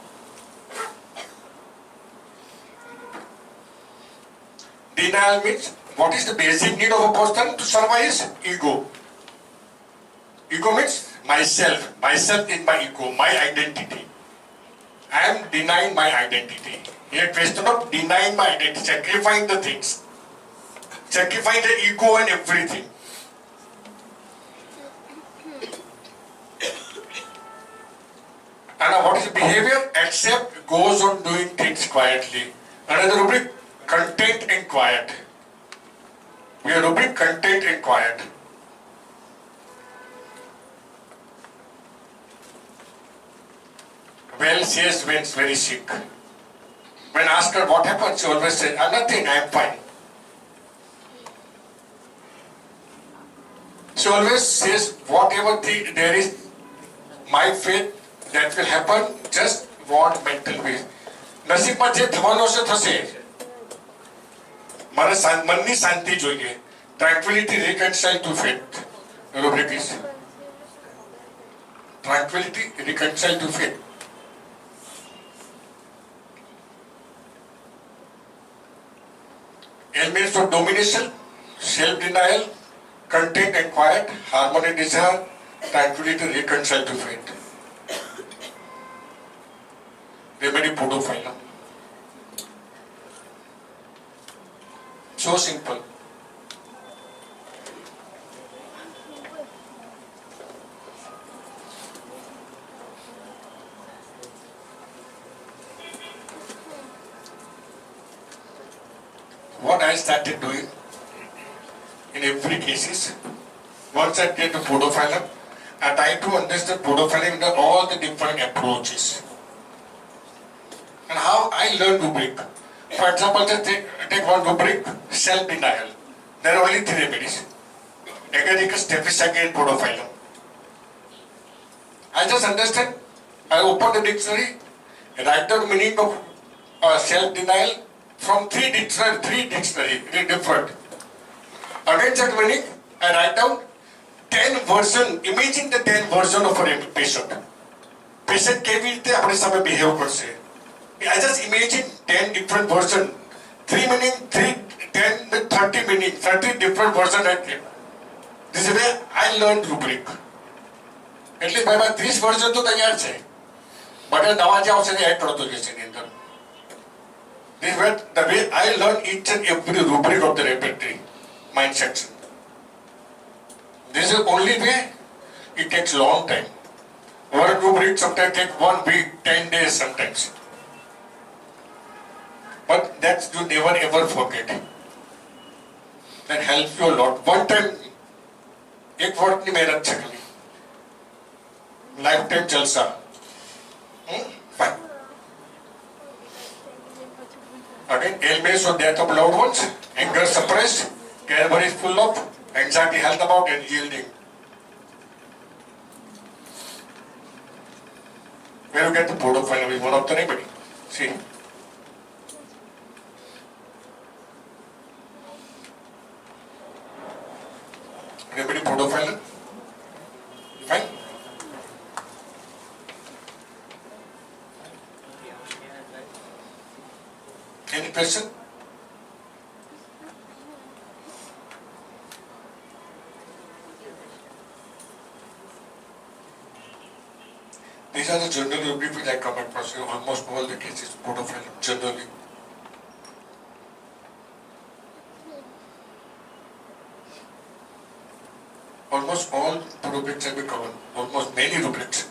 Denial means what is the basic need of a person to survive is ego. Ego means myself. Myself is my ego, my identity. I am denying my identity. Here, question of denying my identity, sacrificing the things, sacrificing the ego and everything. And what is behavior? Accept, goes on doing things quietly. Another rubric, content and quiet. We are rubric content and quiet. Well, she has been very sick. When asked her what happened, she always said, nothing, I am fine. She always says, whatever there is, my faith, that will happen, just want mental peace. નસીબમાં જે થવાનો છે થશે. મારે મનની શાંતિ જોઈએ. Tranquility reconcile to faith. Rubric is tranquility reconcile to faith. Elements of domination, self-denial, content and quiet, harmony, desire, tranquility, reconcile to faith. Remedy pedophilia. So simple. What I started doing in every cases, once I get to pedophilia, I try to understand pedophilia in all the different approaches. And how I learn rubric. For example, just take one rubric, self-denial. There are only 3 remedies. Agaricus, Stephisagi and pedophilia. I just understand, I open the dictionary, write the meaning of self-denial from 3 dictionary, different. Against that meaning, I write down 10 version, imagine the 10 version of a patient. Patient કેવી રીતે આપણી સામે behave કરશે. I just imagine 10 different version, 3 meaning, 10 with 30 meaning, 30 different version I came. This is where I learned rubric. At least my 30 version તો તૈયાર છે. But નવા જે આવશે એ એડ કરતો જશે એની અંદર. This is where the way I learn each and every rubric of the repertory, mind section. This is the only way. It takes long time. One rubric sometimes takes 1 week, 10 days sometimes. But that you never ever forget. That helps you a lot. One time, एक word नहीं मेहनत से करी. Lifetime जलसा. Fine. Again, ailments or death of loved ones, anger suppressed, care is full of, anxiety, health about, and yielding. Where you get the pedophilia is one of the remedy. See. Remedy pedophilia. Fine. Any question? These are the general rubric which I come across in almost all the cases, pedophilia, generally. Almost all rubrics have been covered, almost many rubrics.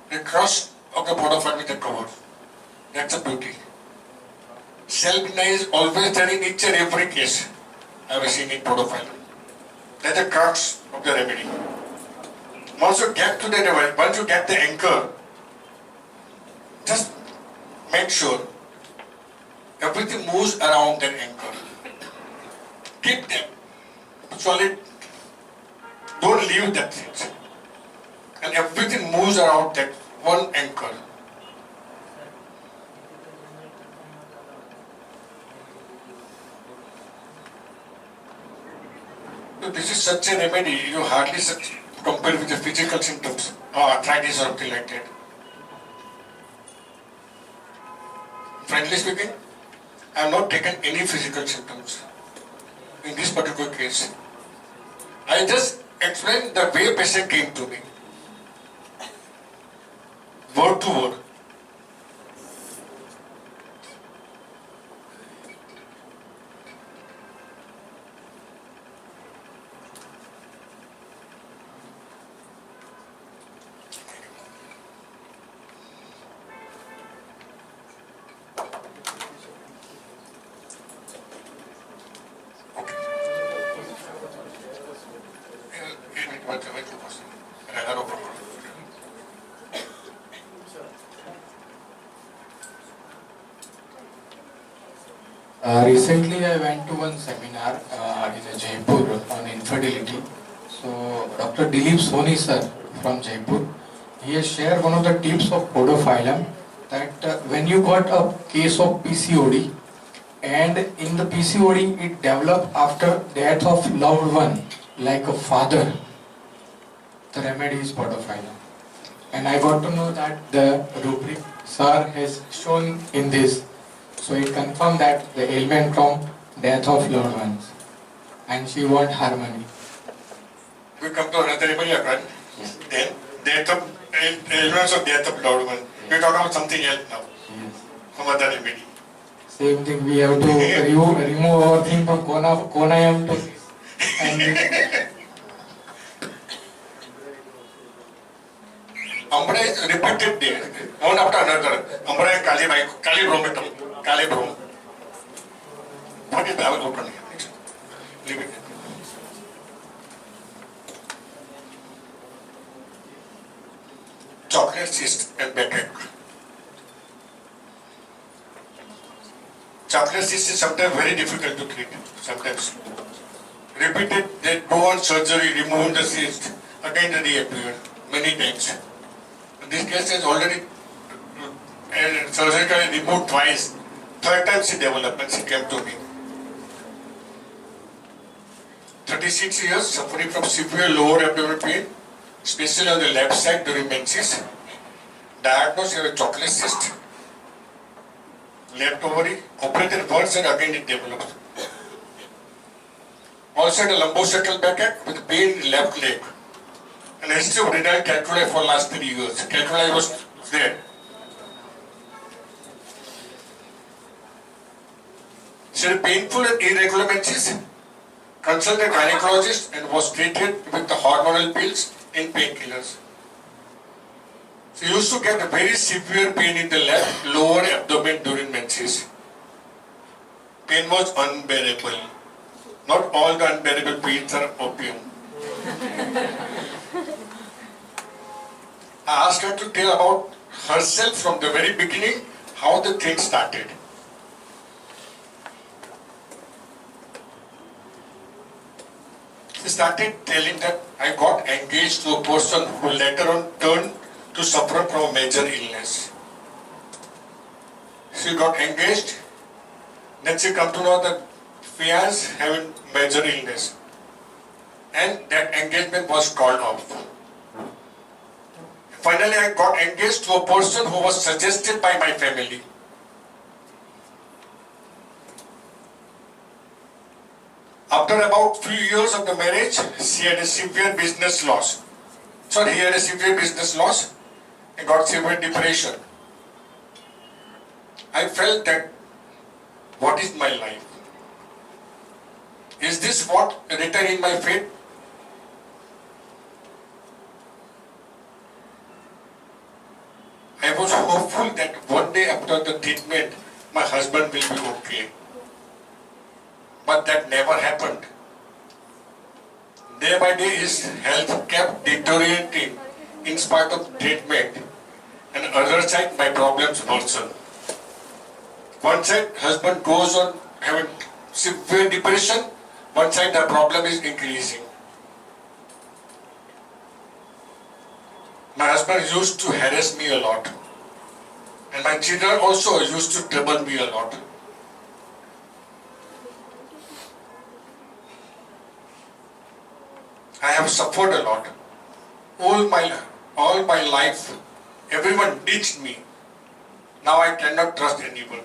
The cross of the pedophilia they cover. That's a beauty. Self-denial is always there in each and every case I have seen in pedophilia. That's the crux of the remedy. Once you get to the level, once you get the anchor, just make sure everything moves around that anchor. Keep them solid. Don't leave that thing. And everything moves around that one anchor. So this is such a remedy, you hardly compare with the physical symptoms, arthritis or something like that. Frankly speaking, I have not taken any physical symptoms in this particular case. I just explained the way patient came to me, word to word. Recently, I went to one seminar in Jaipur on infertility. So, Dr. Dilip Soni sir from Jaipur, he has shared one of the tips of podophyllum that when you got a case of PCOD and in the PCOD it developed after death of loved one like a father, the remedy is podophyllum. And I got to know that the rubric sir has shown in this. So it confirmed that the ailment from death of loved ones. And she want harmony. We come to another remedy again. Yes. Then, death of, elements of death of loved one. We talk about something else now. Yes. Some other remedy. Same thing, we have to remove our thing from Konayam to and Ambra is repeated there, one after another. Ambra and Calibrometum, Calibrom. What is the open here? Leave it. Chocolate cyst and backache. Chocolate cyst is sometimes very difficult to treat. Sometimes repeated, they go on surgery, remove the cyst, again they reappear many times. This case is already surgically removed twice. Third time she developed and she came to me. 36 years suffering from severe lower abdominal pain, especially on the left side during menses. Diagnosed with a chocolate cyst, left ovary, operated once and again it developed. Also had a lumbosacral backache with pain in left leg. And history of renal calculi for last 3 years. Calculi was there. She had painful and irregular menses. Consulted gynecologist and was treated with the hormonal pills and painkillers. She used to get a very severe pain in the left lower abdomen during menses. Pain was unbearable. Not all the unbearable pains are opium. I asked her to tell about herself from the very beginning, how the thing started. She started telling that I got engaged to a person who later on turned to suffer from a major illness. She got engaged, then she come to know that Vyas having major illness, and that engagement was called off. Finally, I got engaged to a person who was suggested by my family. After about few years of the marriage, she had a severe business loss. Sorry, he had a severe business loss and got severe depression. I felt that, what is my life? Is this what written in my fate? I was hopeful that one day after the treatment, my husband will be okay. But that never happened. Day by day, his health kept deteriorating in spite of treatment. And other side, my problems worsened. One side, husband goes on having severe depression. One side, the problem is increasing. My husband used to harass me a lot. And my children also used to trouble me a lot. I have suffered a lot. All my life, everyone ditched me. Now I cannot trust anyone.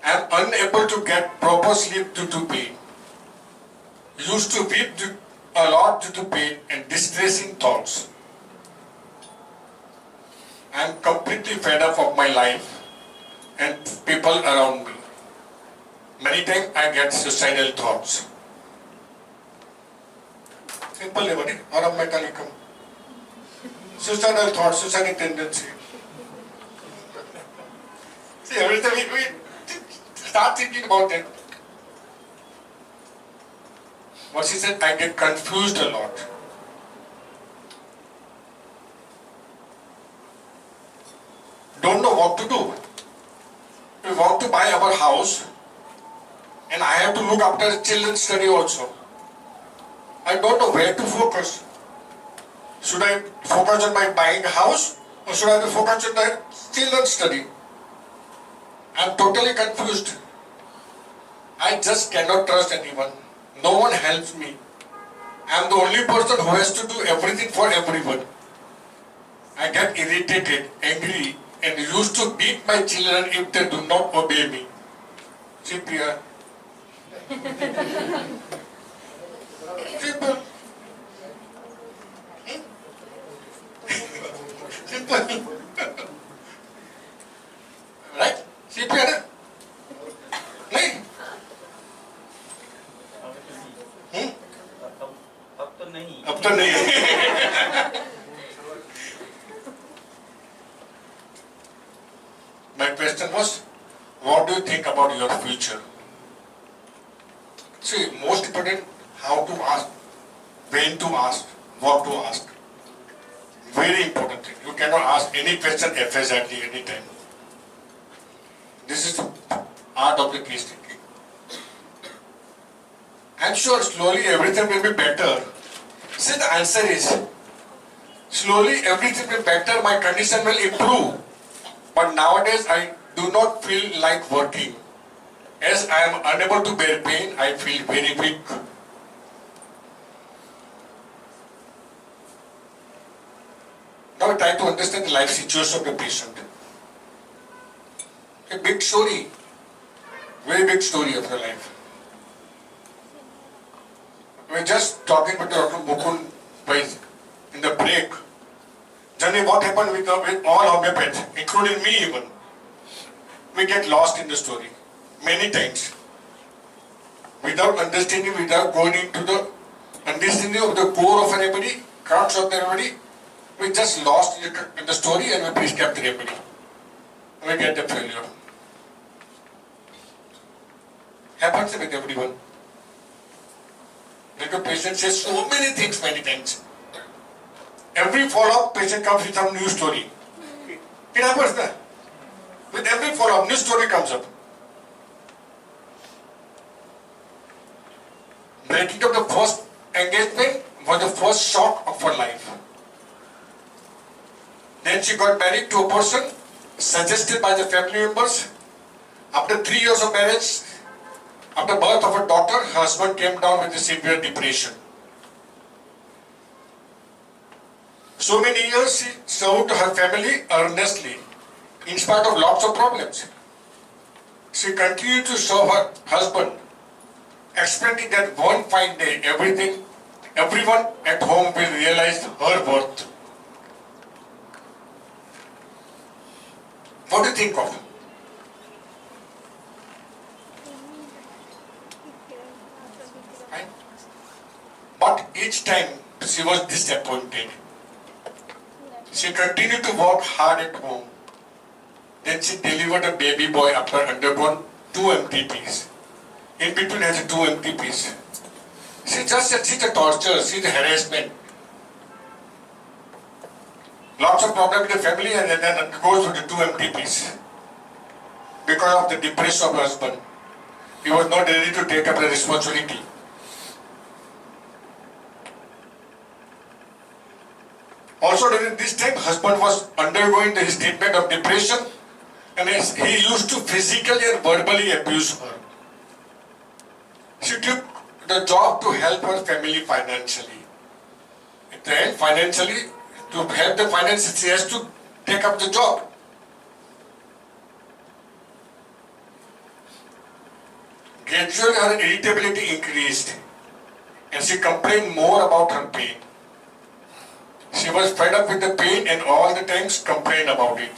I am unable to get proper sleep due to pain. Used to weep a lot due to pain and distressing thoughts. I am completely fed up of my life and people around me. Many times I get suicidal thoughts. Simple level, or of mechanicum. Suicidal thoughts, suicidal tendency. See, every time we start thinking about it. What she said, I get confused a lot. Don't know what to do. to buy our house and I have to look after children's study also. I don't know where to focus. Should I focus on my buying a house or should I focus on my children's study? I'm totally confused. I just cannot trust anyone. No one helps me. I'm the only person who has to do everything for everyone. I get irritated, angry, and used to beat my children if they do not obey me. See, Priya. Simple. Simple. Right? See, Priya. नहीं? अब तो नहीं. My question was, what do you think about your future? See, most important, how to ask, when to ask, what to ask. Very important thing. You cannot ask any question FSIT anytime. This is the art of the case thinking. I'm sure slowly everything will be better. See, the answer is, slowly everything will be better, my condition will improve. But nowadays I do not feel like working. As I am unable to bear pain, I feel very weak. Now I try to understand the life situation of the patient. A big story, very big story of the life. We were just talking with Dr. Mukund in the break. Johnny, what happened with all homeopaths, including me even? We get lost in the story many times. Without understanding, without going into the understanding of the core of an remedy, crux of the remedy, we just lost in the story and we prescribe the remedy. We get the failure. Happens with everyone. Like a patient says so many things many times. Every follow-up, patient comes with some new story. It happens there. With every follow-up, new story comes up. Breaking up the first engagement was the first shock of her life. Then she got married to a person suggested by the family members. After 3 years of marriage, after birth of a daughter, her husband came down with a severe depression. So many years she served her family earnestly, in spite of lots of problems. She continued to serve her husband, expecting that one fine day everyone at home will realize her worth. What do you think of? Right? But each time she was disappointed. She continued to work hard at home. Then she delivered a baby boy after undergone 2 MTPs. In between has 2 MTPs. She just said she's a torture, she's a harassment. Lots of problems with the family and then goes with the 2 MTPs. Because of the depression of her husband. He was not ready to take up the responsibility. Also during this time, husband was undergoing the treatment of depression and he used to physically and verbally abuse her. She took the job to help her family financially. At the end, financially, to help the finances, she has to take up the job. Gradually, her irritability increased and she complained more about her pain. She was fed up with the pain and all the times complained about it.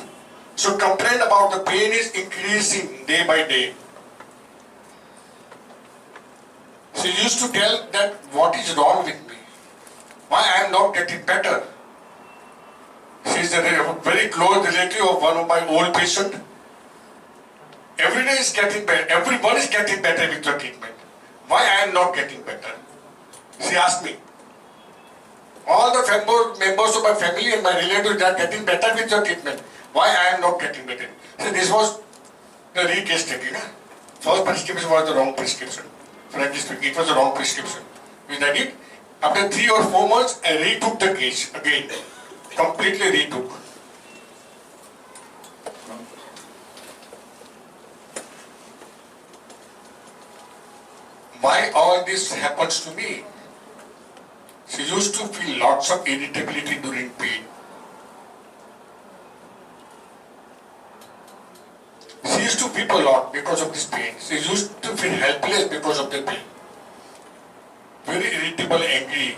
So complaint about the pain is increasing day by day. She used to tell that what is wrong with me? Why I am not getting better? She is a very close relative of one of my old patients. Every day is getting better. Everyone is getting better with the treatment. Why I am not getting better? She asked me. All the members of my family and my relatives are getting better with your treatment. Why I am not getting better? So this was the retest taking. First prescription was the wrong prescription. Frankly speaking, it was the wrong prescription. Which I did. After 3 or 4 months, I retook the case again. Completely retook. Why all this happens to me? She used to feel lots of irritability during pain. She used to weep a lot because of this pain. She used to feel helpless because of the pain. Very irritable, angry.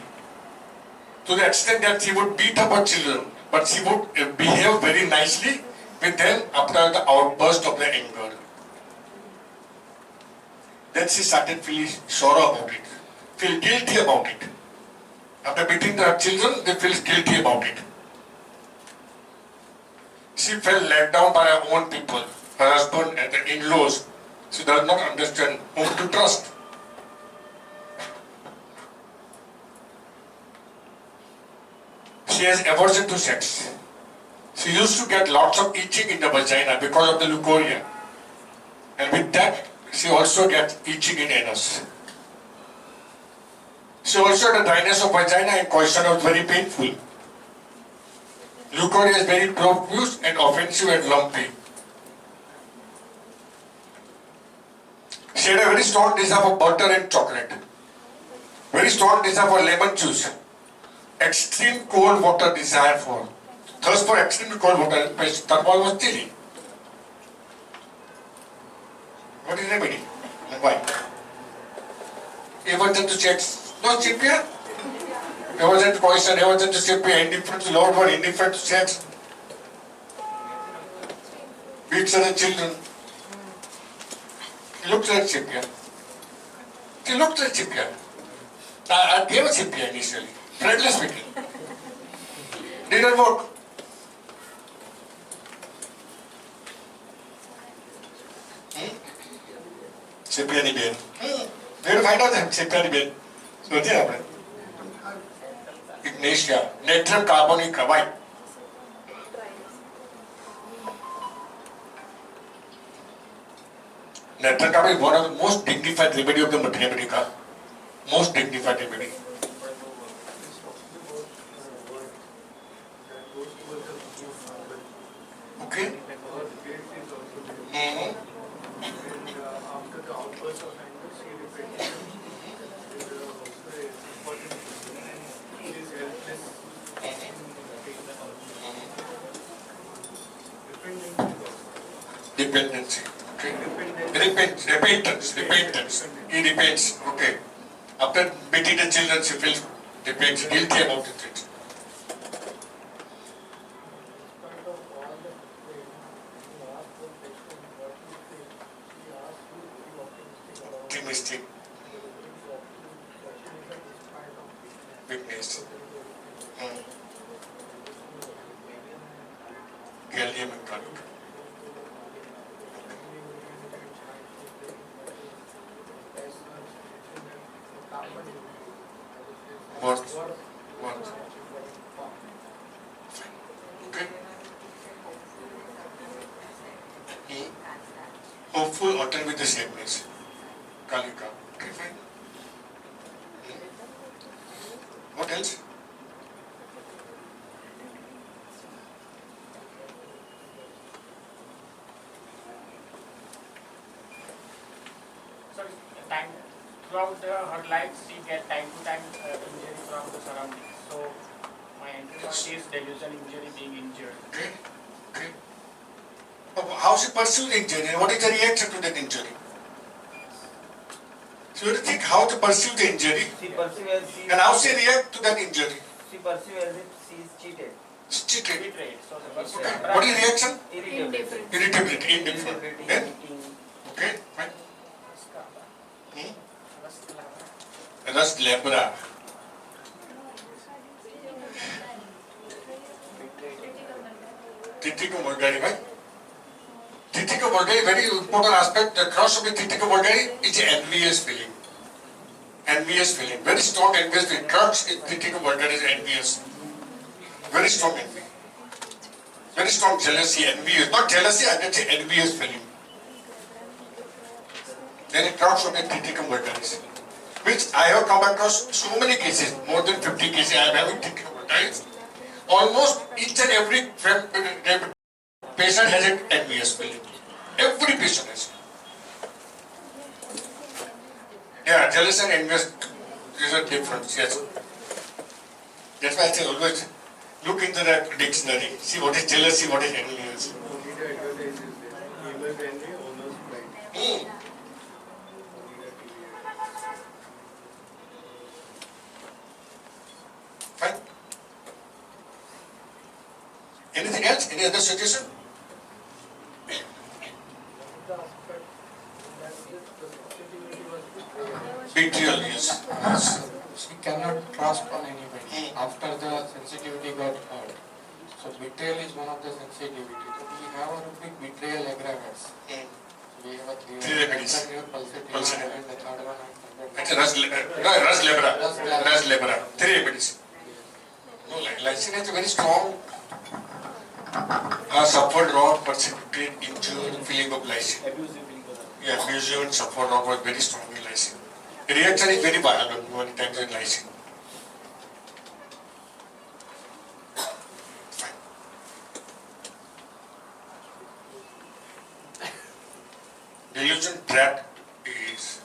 To the extent that she would beat up her children, but she would behave very nicely with them after the outburst of the anger. Then she started feeling sorrow about it, feel guilty about it. After beating her children, they feel guilty about it. She felt let down by her own people, her husband and the in-laws. She does not understand whom to trust. She has aversion to sex. She used to get lots of itching in the vagina because of the leukorrhea. And with that, she also gets itching in anus. She also had a dryness of vagina and coition was very painful. Leukorrhea is very profuse and offensive and lumpy. She had a very strong desire for butter and chocolate. Very strong desire for lemon juice. Extreme cold water desire for. Thirst for extreme cold water. Thermal was chilly. What is remedy? And why? Aversion to sex. No CPR. Aversion to poison, aversion to CPR, indifferent to Lord word, indifferent to sex. Beats other children. He looked like CPR. He looked like CPR. I gave a CPR initially. Frankly speaking. Didn't work. CPR ni Ben. We have to find out that CPR ni Ben. सोचिए आपने ignatia, natrium carbonic carbide. Natrium carbide is one of the most dignified remedy of the Madhya America. Most dignified remedy. Okay. After the outburst of anger, she repented. She is helpless. Dependency. Okay. Repentance. He repents. Okay. After beating the children, she feels repents, guilty about the things. Mistake. Weakness. Gallium and carbon. What? Okay. Hopeful alternate with the sameness. Kalika. Okay, fine. What else? So, throughout her life, she get time to time injury from the surroundings. So, my entry point is delusion injury, being injured. Okay. Okay. How she pursues injury? What is the reaction to that injury? So you have to think how to pursue the injury She perceives and how she react to that injury. she perceives as if she is cheated. It's cheated. Betrayed. So, the first Okay. What is the reaction? Irritability. Irritability, indifferent. Then? Eating. Okay, fine. Ras labra. Titi ko Bulgari, right? Titi ko Bulgari, very important aspect. The cross of the Titi ko Bulgari is an envious feeling. Envious feeling. Very strong envious feeling. Crux in Titi ko Bulgari is envious. Very strong envy. Very strong jealousy, envious. Not jealousy, I can say envious feeling. then it talks about critical vulgaris, which I have come across so many cases, more than 50 cases I am having critical vulgaris. Almost each and every patient has an envious feeling. Every patient has. Yeah, jealous and envious, these are different, yes. That's why I say always look into the dictionary, see what is jealousy, what is envious. Fine. Anything else? Any other suggestion? Betrayal, yes. We cannot trust on anybody after the sensitivity got hurt. So betrayal is one of the sensitivity. So we have a big betrayal aggravates. We have a Three remedies. pulsative and the third one It's a Ras Lebra. Three remedies. No, lysine is a very strong, suffered raw, persecuted, injured feeling of lysine. Abusive feeling of that. Yeah, abusive and suffered raw was very strong in lysine. The reaction is very violent many times in lysine. Fine. Delusion trap is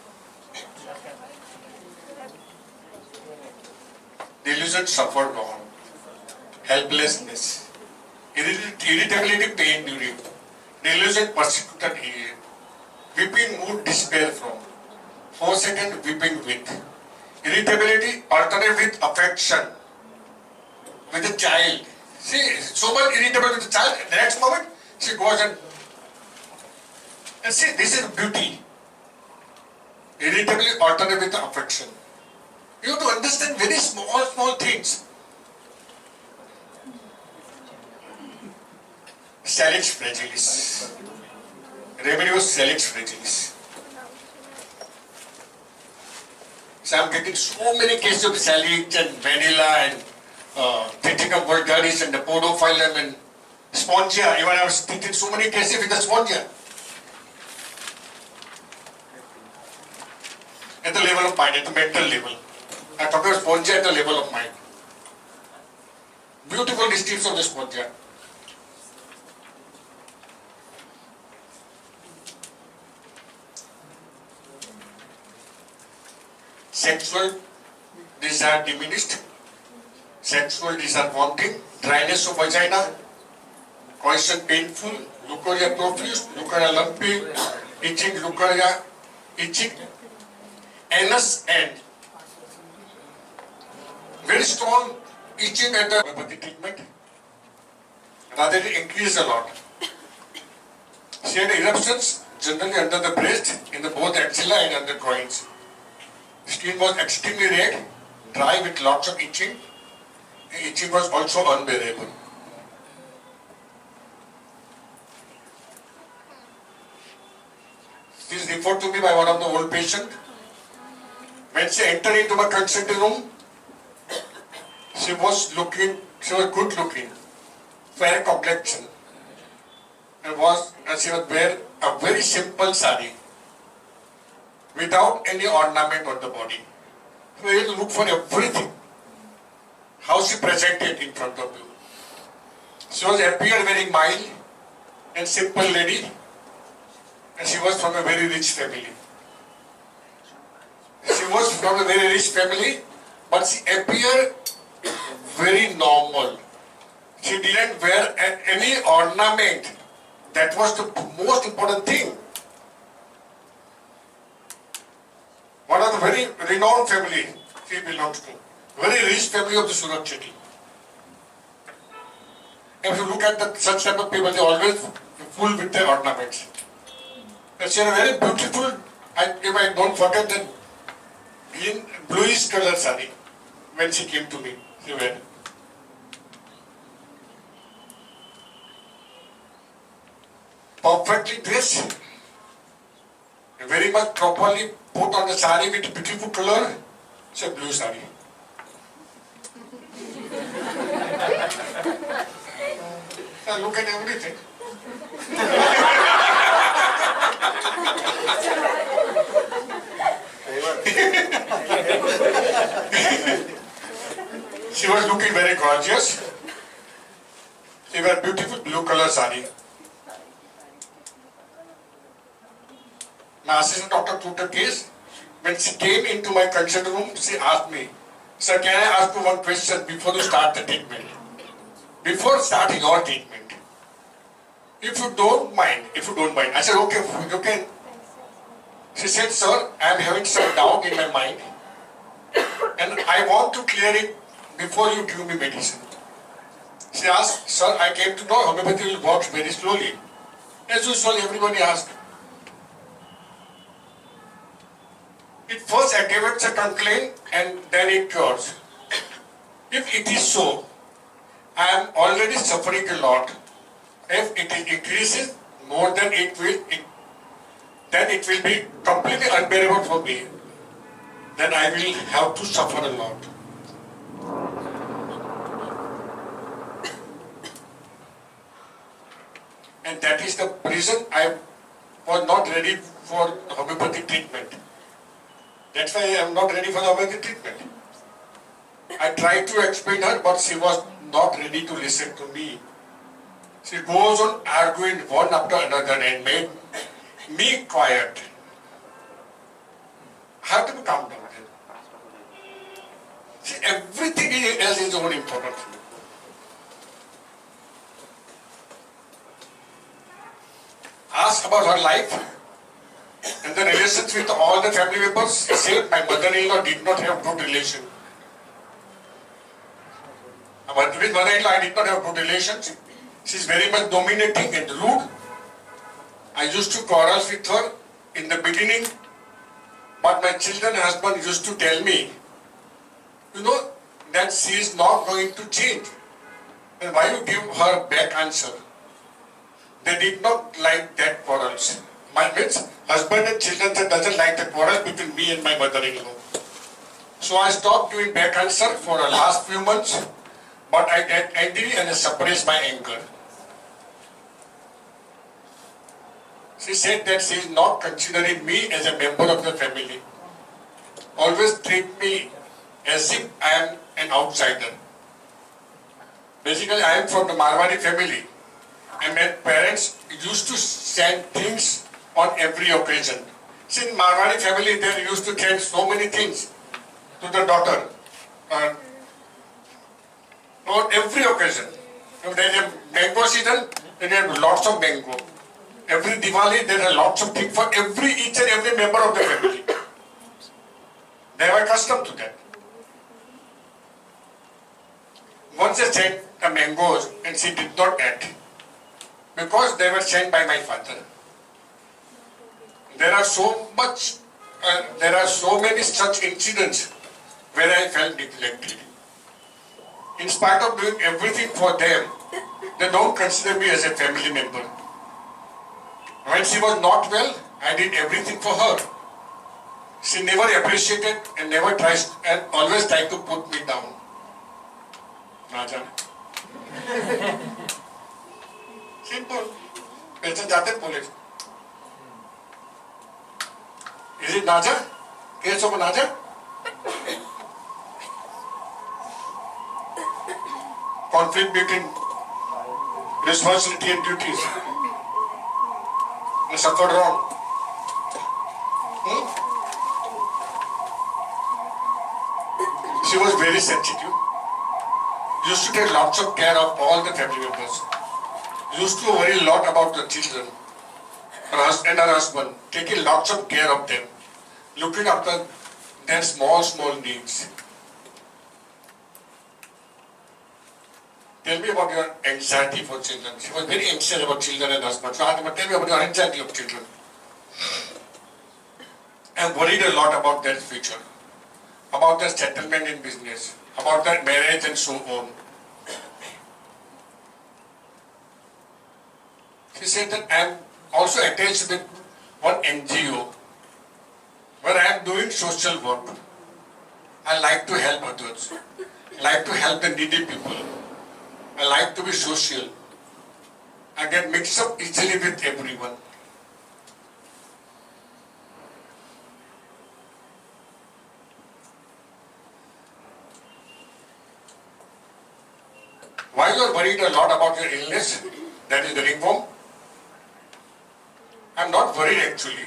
delusion suffered from helplessness, irritability, pain during, delusion persecuted here, weeping mood despair from, 4-second weeping with, irritability alternate with affection, with the child. See, so much irritable with the child, the next moment she goes and see, this is beauty. Irritably alternate with the affection. You have to understand very small things. Salix fragilis. Remedy was Salix fragilis. So I am getting so many cases of Salix and vanilla and Triticum vulgaris and the podophyllum and spongia. Even I was treating so many cases with the spongia. At the level of mind, at the mental level. I talk about spongia at the level of mind. Beautiful districts of the spongia. Sexual desire diminished, sexual desire wanting, dryness of vagina, coition painful, leukorrhea profuse, leukorrhea lumpy, itching, leukorrhea, itching, anus and very strong itching at the homeopathy treatment. Rather it increased a lot. She had eruptions generally under the breast, in the both axilla and under groins. Skin was extremely red, dry with lots of itching. Itching was also unbearable. She is referred to me by one of the old patients. When she entered into my consulting room, she was good looking, fair complexion, and she was wearing a very simple sari, without any ornament on the body. So you have to look for everything. How she presented in front of you. She was appeared very mild and simple lady, and she was from a very rich family. She was from a very rich family, but she appeared very normal. She didn't wear any ornament. That was the most important thing. One of the very renowned family she belongs to. Very rich family of the Surat city. If you look at such type of people, they always full with their ornaments. And she had a very beautiful, if I don't forget that green, bluish color sari when she came to me. She wore. Perfectly dressed, very much properly put on the sari with beautiful color. It's a blue sari. Now look at everything. was looking very gorgeous. She wore beautiful blue color sari. My assistant doctor took the case. When she came into my consult room, she asked me, "Sir, can I ask you one question before you start the treatment? Before starting your treatment, if you don't mind. I said, okay, you can. She said, "Sir, I am having some doubt in my mind and I want to clear it before you give me medicine." She asked, "Sir, I came to know homeopathy will work very slowly." As usual, everybody asked. It first aggravates a complaint and then it cures. If it is so, I am already suffering a lot. If it increases more than then it will be completely unbearable for me. Then I will have to suffer a lot. And that is the reason I was not ready for homeopathic treatment. That's why I am not ready for the homeopathic treatment. I tried to explain her, but she was not ready to listen to me. She goes on arguing one after another and made me quiet. I have to calm down. See, everything else is more important. Ask about her life and the relations with all the family members. She said my mother-in-law did not have good relation. With mother-in-law I did not have good relations. She is very much dominating and rude. I used to quarrel with her in the beginning, but my children and husband used to tell me, that she is not going to change. And why you give her back answer? They did not like that quarrels. My husband and children doesn't like the quarrel between me and my mother-in-law. So I stopped giving back answer for the last few months, but I get angry and suppress my anger. She said that she is not considering me as a member of the family. Always treat me as if I am an outsider. Basically, I am from the Marwari family. And my parents used to send things on every occasion. See, in Marwari family, they used to send so many things to the daughter. On every occasion. If there is a mango season, then they have lots of mango. Every Diwali, there are lots of things for each and every member of the family. They are accustomed to that. Once they sent the mangoes and she did not add, because they were sent by my father. There are so many such incidents where I felt neglected. In spite of doing everything for them, they don't consider me as a family member. When she was not well, I did everything for her. She never appreciated and never tries and always tried to put me down. Raja. Simple. Patient jate police. Is it Naja? Case of Naja? Conflict between responsibility and duties. I suffered wrong. She was very sensitive. Used to take lots of care of all the family members. Used to worry a lot about the children and her husband, taking lots of care of them, looking after their small needs. Tell me about your anxiety for children. She was very anxious about children and husband. So tell me about your anxiety of children. I'm worried a lot about their future, about their settlement in business, about their marriage and so on. She said that I am also attached with one NGO where I am doing social work. I like to help others. I like to help the needy people. I like to be social. I get mixed up easily with everyone. worried a lot about your illness, that is the ringworm. I'm not worried actually.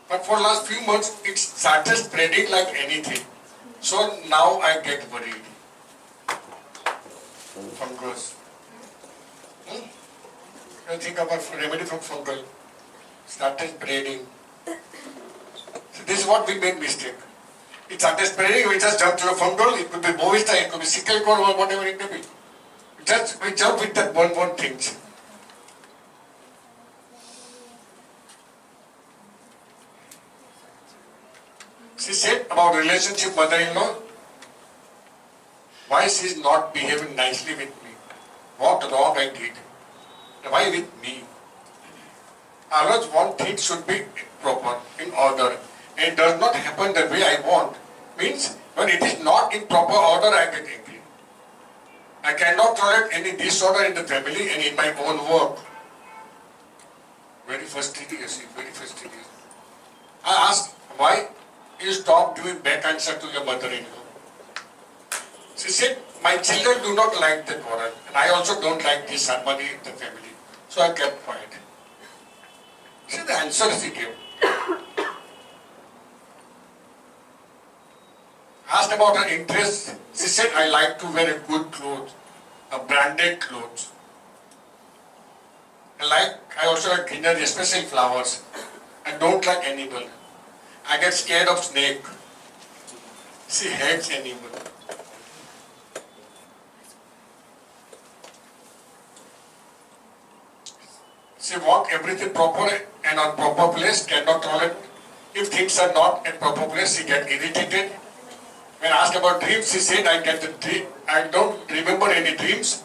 But for last few months, it started spreading like anything. So now I get worried. Fungus. I think about remedy from fungal. Started spreading. So this is what we made mistake. It started spreading, we just jumped to the fungal. It could be bovista, it could be sickle cell or whatever it may be. We jump with that one thing. She said about relationship mother-in-law, why she is not behaving nicely with me, what wrong I did, why with me. I always want things should be proper, in order, and it does not happen the way I want. Means when it is not in proper order, I get angry. I cannot tolerate any disorder in the family and in my own work. Very fastidious, very fastidious. I asked, why you stop giving back answer to your mother-in-law? She said, my children do not like the quarrel, and I also don't like this harmony in the family. So I kept quiet. See the answer she gave. Asked about her interest, she said, I like to wear a good clothes, a branded clothes. I also like greenery, especially flowers. I don't like animal. I get scared of snake. She hates animal. She wants everything proper and on proper place, cannot tolerate. If things are not in proper place, she gets irritated. When asked about dreams, she said, I don't remember any dreams.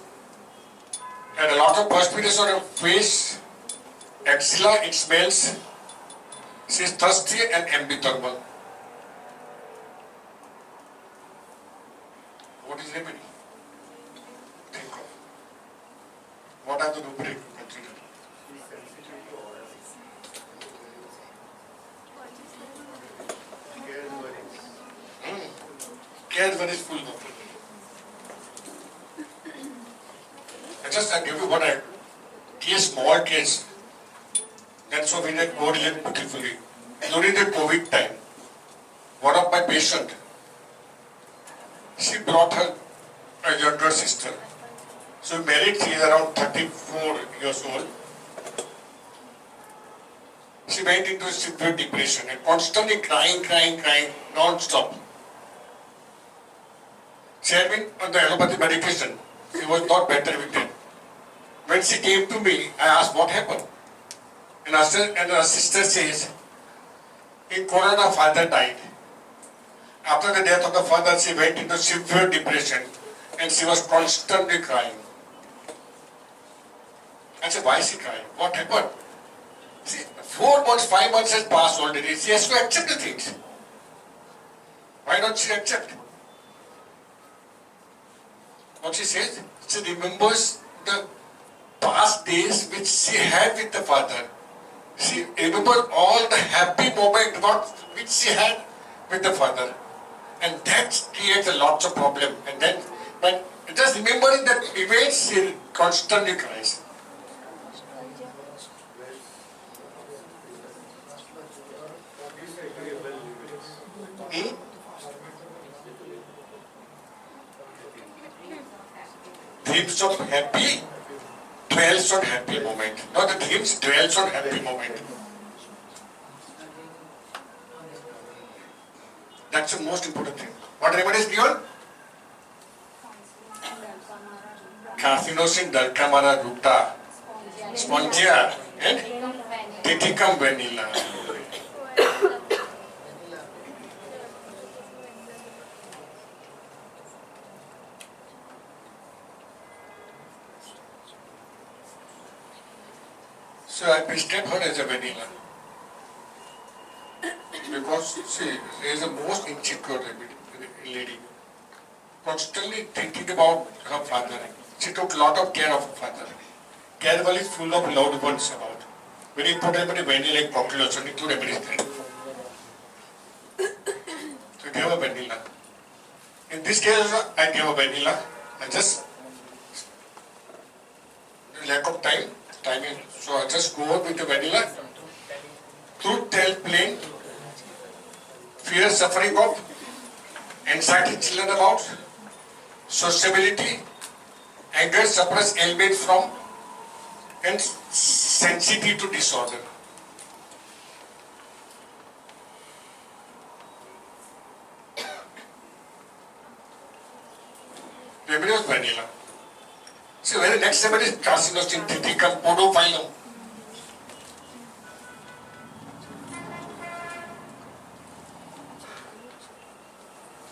And a lot of perspiration on her face, axilla, it smells. She is thirsty and ambithermal. What is remedy? Think of. What are the rubric to consider? Care one is full of. I give you one small case. Then so we did correlate beautifully. During the COVID time, one of my patients, she brought her a younger sister. So married, she is around 34 years old. She went into severe depression and constantly crying, non-stop. She had been on the allopathy medication. She was not better with it. When she came to me, I asked what happened. And her sister says, in Corona, father died. After the death of the father, she went into severe depression and she was constantly crying. I said, why is she crying? What happened? See, 4 months, 5 months has passed already. She has to accept the things. Why don't she accept? What she says? She remembers the past days which she had with the father. She remembers all the happy moments which she had with the father. And that creates a lot of problem. And then, when just remembering that event, she constantly cries. Dreams of happy dwells on happy moment. Not the dreams dwells on happy moment. That's the most important thing. What remedy is given? Carcinosin dulcamara ruta, spongia, and Tithecum vanilla. So I prescribe her as a vanilla. Because she is the most insecure lady. Constantly thinking about her father. She took a lot of care of her father. Carval is full of loved ones about. When you put everybody vanilla like population, you put everything. So I gave her vanilla. In this case, I gave her vanilla. I just lack of timing. So I just go on with the vanilla. Truth tell plain. Fear suffering of anxiety children about. Sociability. Anger suppress ailment from and sensitivity to disorder. Remedy was vanilla. See, very next remedy is carcinosyntheticum podophyllum.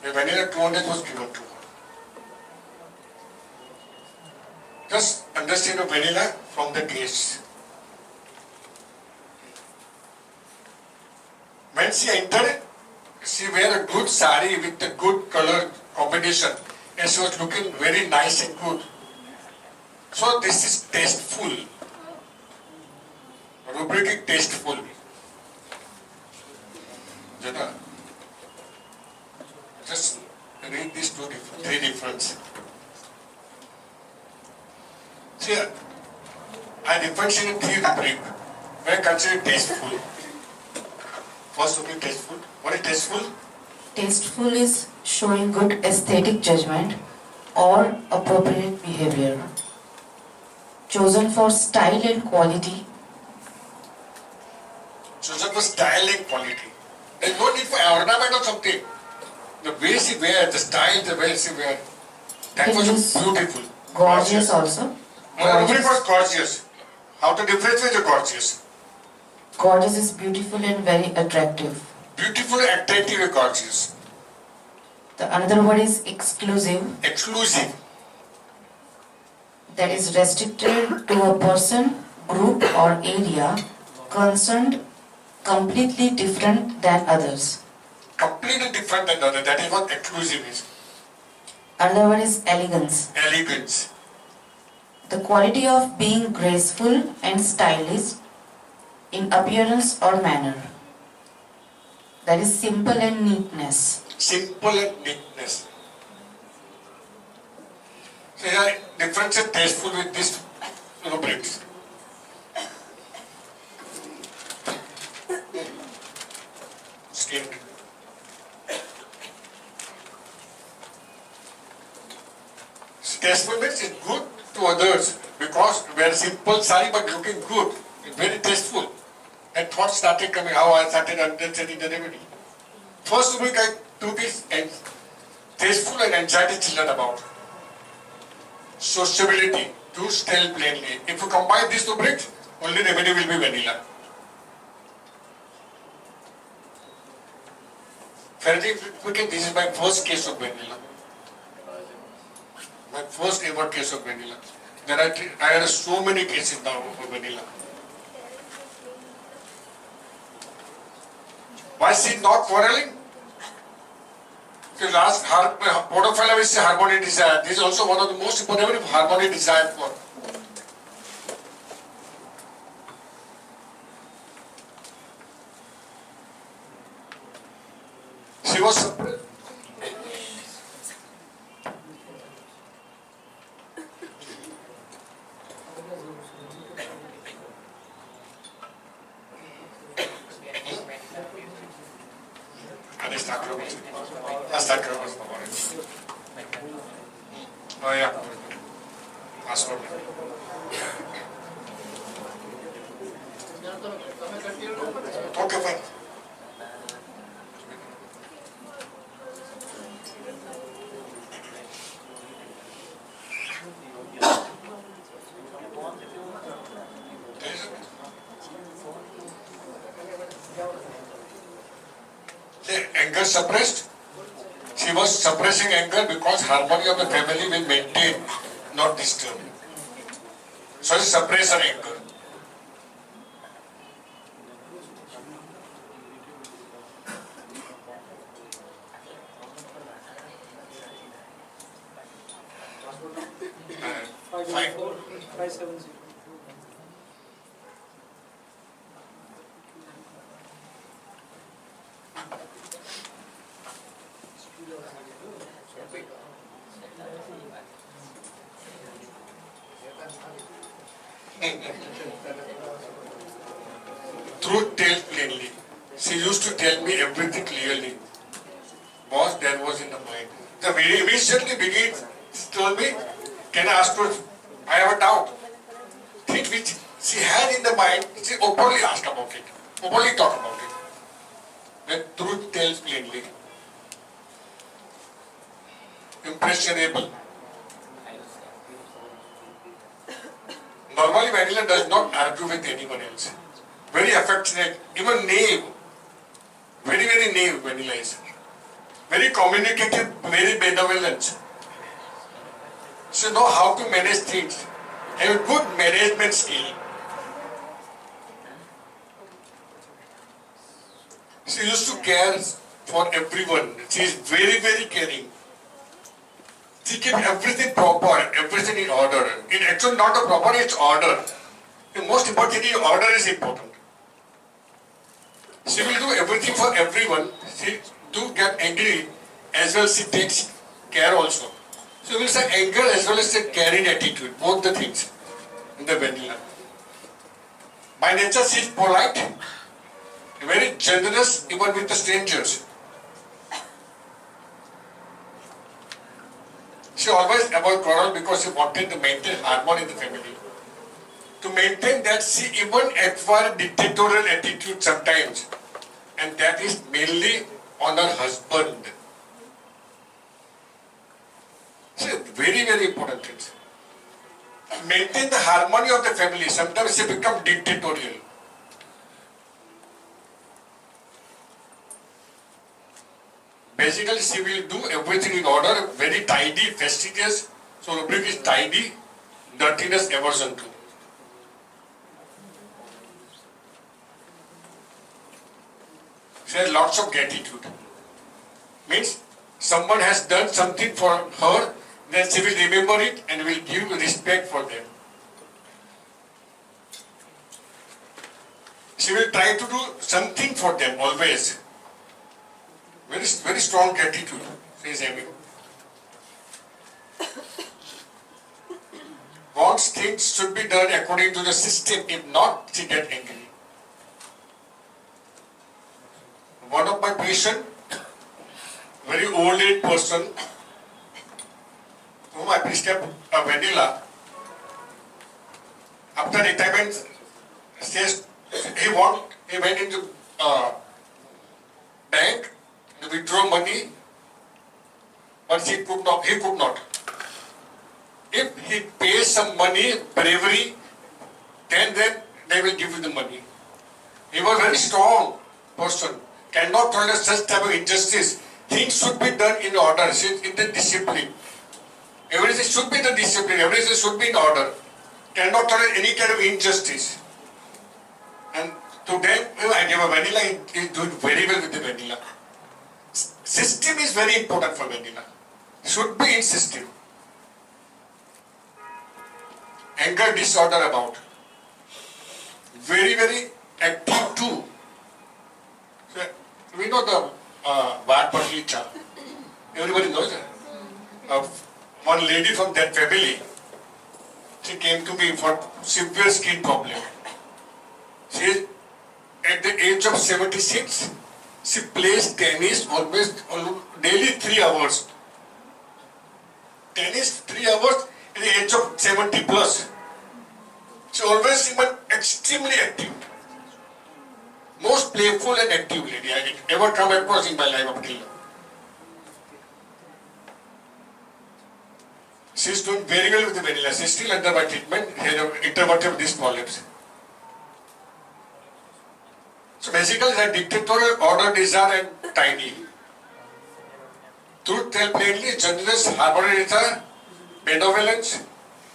The vanilla 200 was given to her. Just understand the vanilla from the taste. When she entered, she wear a good sari with a good color combination and she was looking very nice and good. So this is tasteful. Rubric tasteful. Jana, just read these three differences. See, I differentiate three rubric. When I consider tasteful. First rubric tasteful. What is tasteful? Tasteful is showing good aesthetic judgment or appropriate behavior. Chosen for style and quality. Chosen for style and quality. There is no need for ornament or something. The way she wear, the style, the way she wear, that It was is beautiful. Gorgeous also. Rubric was gorgeous. How to differentiate the gorgeous? Gorgeous is beautiful and very attractive. Beautiful, attractive, and gorgeous. The another word is exclusive. Exclusive. That is restricted to a person, group or area concerned, completely different than others. Completely different than the other. That is what exclusive is. Another word is elegance. Elegance. The quality of being graceful and stylish in appearance or manner. That is simple and neatness. Simple and neatness. So here, difference is tasteful with these rubrics. Skin. Tasteful means it's good to others because we are simple sari but looking good. It's very tasteful. And thoughts started coming, how I started understanding the remedy. First rubric I took is tasteful and anxiety children about. Sociability, to tell plainly. If you combine these two bricks, only remedy will be vanilla. Fairly quickly, this is my first case of vanilla. My first ever case of vanilla. Then I had so many cases now of vanilla. Why is she not quarreling? The last portfolio is harmony desire. This is also one of the most important harmony desire for. She was suppressed. Oh yeah. Password. Okay, fine. The anger suppressed. She was suppressing anger because harmony of the family will maintain, not disturb. So she suppressed her anger. Fine. 570. Truth tells plainly. She used to tell me everything clearly. What there was in the mind. The very immediately begins, she told me, can I ask you, I have a doubt. Things which she had in the mind, she openly asked about it, openly talked about it. When truth tells plainly. Impressionable. Normally, Vanilla does not argue with anyone else. Very affectionate, even naive. Very, very naive, Vanilla is. Very communicative, very benevolent. She knows how to manage things. Have a good management skill. She used to care for everyone. She is very, very caring. She keeps everything proper, everything in order. It actually not a proper, it's order. The most important thing, order is important. She will do everything for everyone. She do get angry as well. She takes care also. So we will say anger as well as a caring attitude, both the things in the Vanilla. By nature, she is polite, very generous even with the strangers. She always avoided quarrel because she wanted to maintain harmony in the family. To maintain that, she even acquired dictatorial attitude sometimes, and that is mainly on her husband. So very, very important things. Maintain the harmony of the family. Sometimes she becomes dictatorial. Basically, she will do everything in order, very tidy, fastidious. So rubric is tidy, dirtiness aversion to. She has lots of gratitude. Means someone has done something for her, then she will remember it and will give respect for them. She will try to do something for them always. Very, very strong gratitude, says Amy. Wants things should be done according to the system. If not, she gets angry. One of my patients, very old age person, whom I prescribed a Vanilla, after retirement, says he went into bank to withdraw money, but he could not. If he pays some money, bravery, then they will give you the money. He was a very strong person, cannot tolerate such type of injustice. Things should be done in order, in the discipline. Everything should be the discipline, everything should be in order. Cannot tolerate any kind of injustice. And to them, I gave a Vanilla, he is doing very well with the Vanilla. System is very important for Vanilla. Should be in system. Anger disorder about. Very, very active too. So, we know the Vyas. Everybody knows it. One lady from that family, she came to me for severe skin problem. She is at the age of 76. She plays tennis almost daily 3 hours. Tennis 3 hours at the age of 70 plus. She always even extremely active. Most playful and active lady I ever come across in my life up till now. She is doing very well with the Vanilla. She is still under my treatment. She has intervertebral disc polyps. So basically, the dictatorial, order, desire, and tiny. Truth tell plainly, generous, harmonious, benevolence.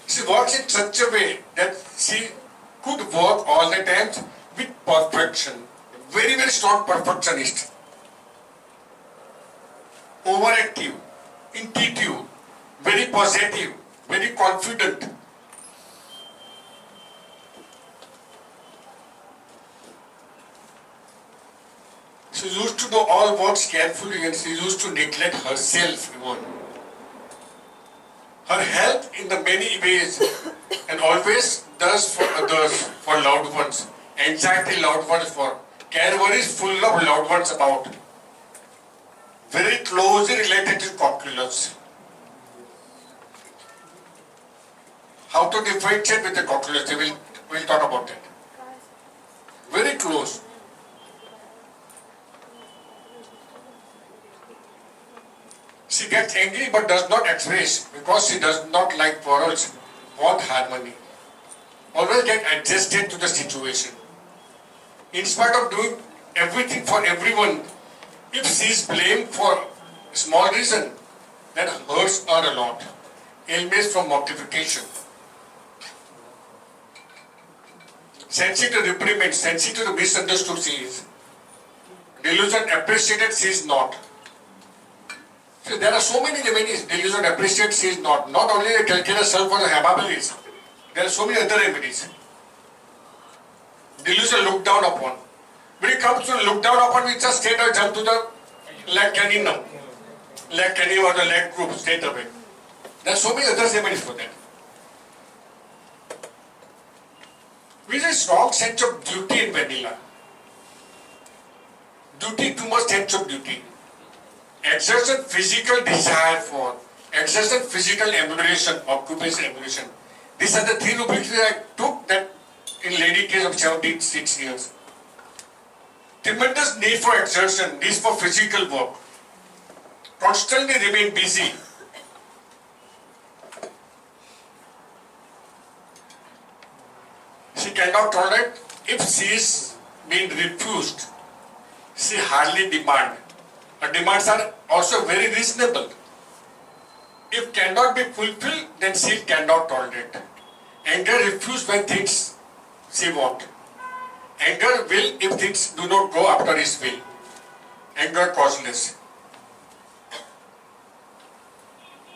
She works in such a way that she could work all the time with perfection. Very, very strong perfectionist. Overactive, intuitive, very positive, very confident. She used to do all works carefully and she used to neglect herself even. Her health in the many ways and always the others, for loved ones. Anxiety loved ones for. Care worries full of loved ones about. Very closely related to calculus. How to differentiate with the calculus? We'll talk about that. Very close. She gets angry but does not express because she does not like quarrels, want harmony. Always get adjusted to the situation. In spite of doing everything for everyone, if she is blamed for a small reason, that hurts her a lot. Ailments from mortification. Sensitive to reprimand, sensitive to misunderstood she is. Delusion appreciated she is not. So there are so many remedies. Delusion appreciated she is not. Not only the calculus self for the hababilities. There are so many other remedies. Delusion looked down upon. When it comes to look down upon, we just straight away jump to the leg canning now. Leg canning or the leg group straight away. There are so many other remedies for that. With a strong sense of duty in vanilla. Duty, too much sense of duty. Exertion, physical desire for. Exertion, physical emulation, occupation, emulation. These are the three rubrics I took that in lady case of 76 years. Tremendous need for exertion, need for physical work. Constantly remain busy. She cannot tolerate if she is being refused. She hardly demand. Her demands are also very reasonable. If cannot be fulfilled, then she cannot tolerate. Anger refused when things she wants. Anger will if things do not go after his will. Anger causeless.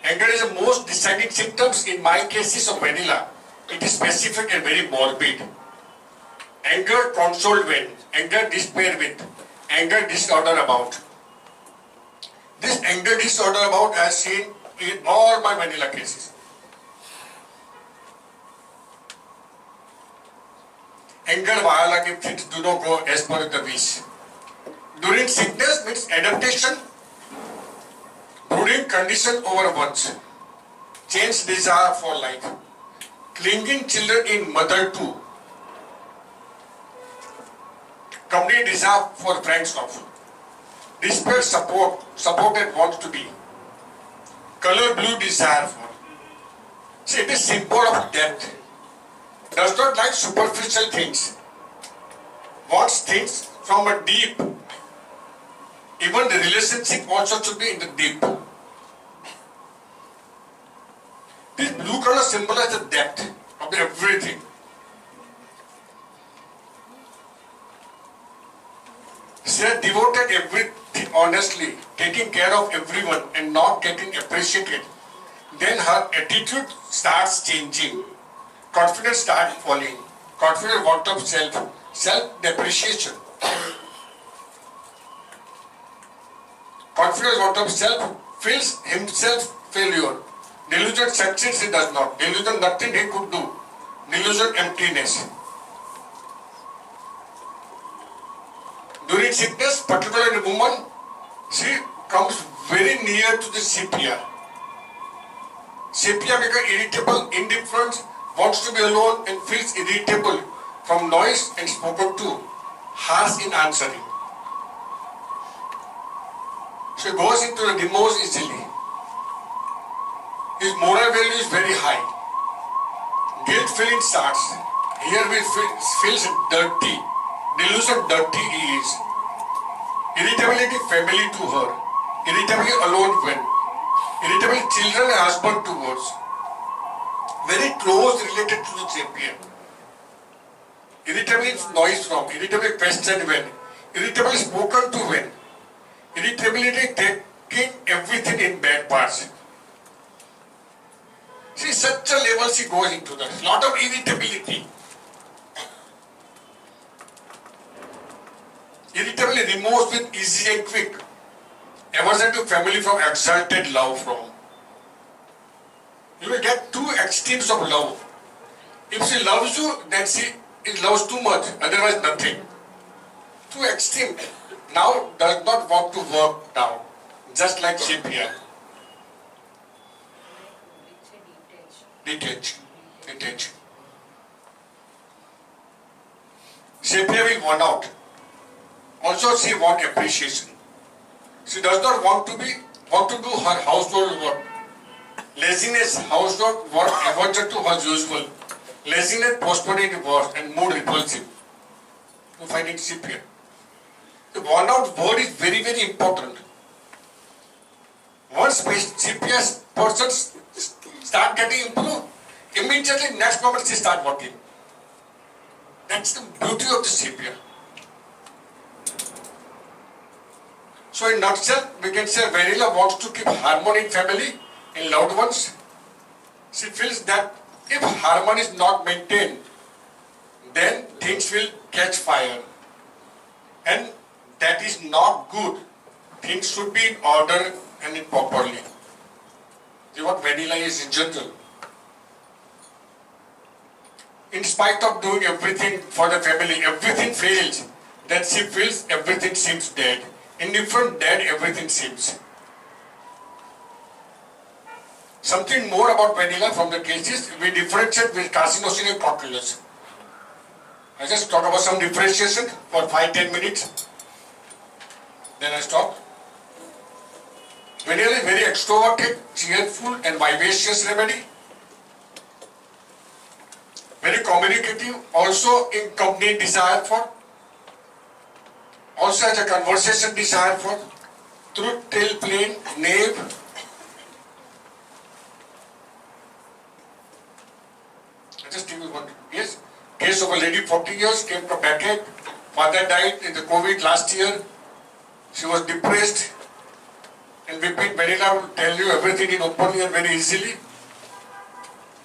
Anger is the most deciding symptoms in my cases of vanilla. It is specific and very morbid. Anger consoled when, anger despair with, anger disorder about. This anger disorder about I have seen in all my vanilla cases. Anger violent if things do not go as per the wish. During sickness means adaptation, brooding condition over ones, change desire for life, clinging children in mother too, company desire for friends of, despair supported wants to be, color blue desire for. See, it is symbol of death. Does not like superficial things. Wants things from a deep. Even the relationship also should be in the deep. This blue color symbolizes the depth of everything. She has devoted everything honestly, taking care of everyone and not getting appreciated. Then her attitude starts changing. Confidence starts falling. Confidence want of self-depreciation. Confidence want of self, feels himself failure. Delusion succeeds, he does not. Delusion nothing he could do. Delusion emptiness. During sickness, particularly in a woman, she comes very near to the sepia. Sepia becomes irritable, indifferent, wants to be alone and feels irritable from noise and spoken to, harsh in answering. She goes into the remorse easily. His moral value is very high. Guilt feeling starts. Here we feels dirty. Delusion dirty he is. Irritability family to her. Irritability alone when. Irritable children and husband towards. Very close related to the champion. Irritability noise from. Irritability question when. Irritability spoken to when. Irritability taking everything in bad parts. See, such a level she goes into that. Lot of irritability. Irritability removes with easy and quick. Aversion to family from exalted love from. You will get two extremes of love. If she loves you, then she loves too much, otherwise nothing. Too extreme. Now does not want to work now, just like sheep here. Detach. Sheep here will want out. Also, she wants appreciation. She does not want to do her household work. Laziness, household work averted to her usual. Laziness, postponing work and mood repulsive. You find it sheep here. The worn out word is very, very important. Once CPS persons start getting improved, immediately next moment she start working. That's the beauty of the CPR. So in nutshell, we can say Vanilla wants to keep harmony in family, in loved ones. She feels that if harmony is not maintained, then things will catch fire. And that is not good. Things should be in order and in properly. This is what Vanilla is in general. In spite of doing everything for the family, everything fails. Then she feels everything seems dead. Indifferent, dead, everything seems. Something more about Vanilla from the cases, we differentiate with carcinosin and cautelous. I just talk about some differentiation for 5-10 minutes. Then I stop. Vanilla is very extroverted, cheerful and vivacious remedy. Very communicative, also in company desire for. Also has a conversation desire for. Truth, tell plain, knave. I just give you one. Yes. Case of a lady 40 years came from backache. Father died in the COVID last year. She was depressed. And repeat Vanilla will tell you everything in openly and very easily.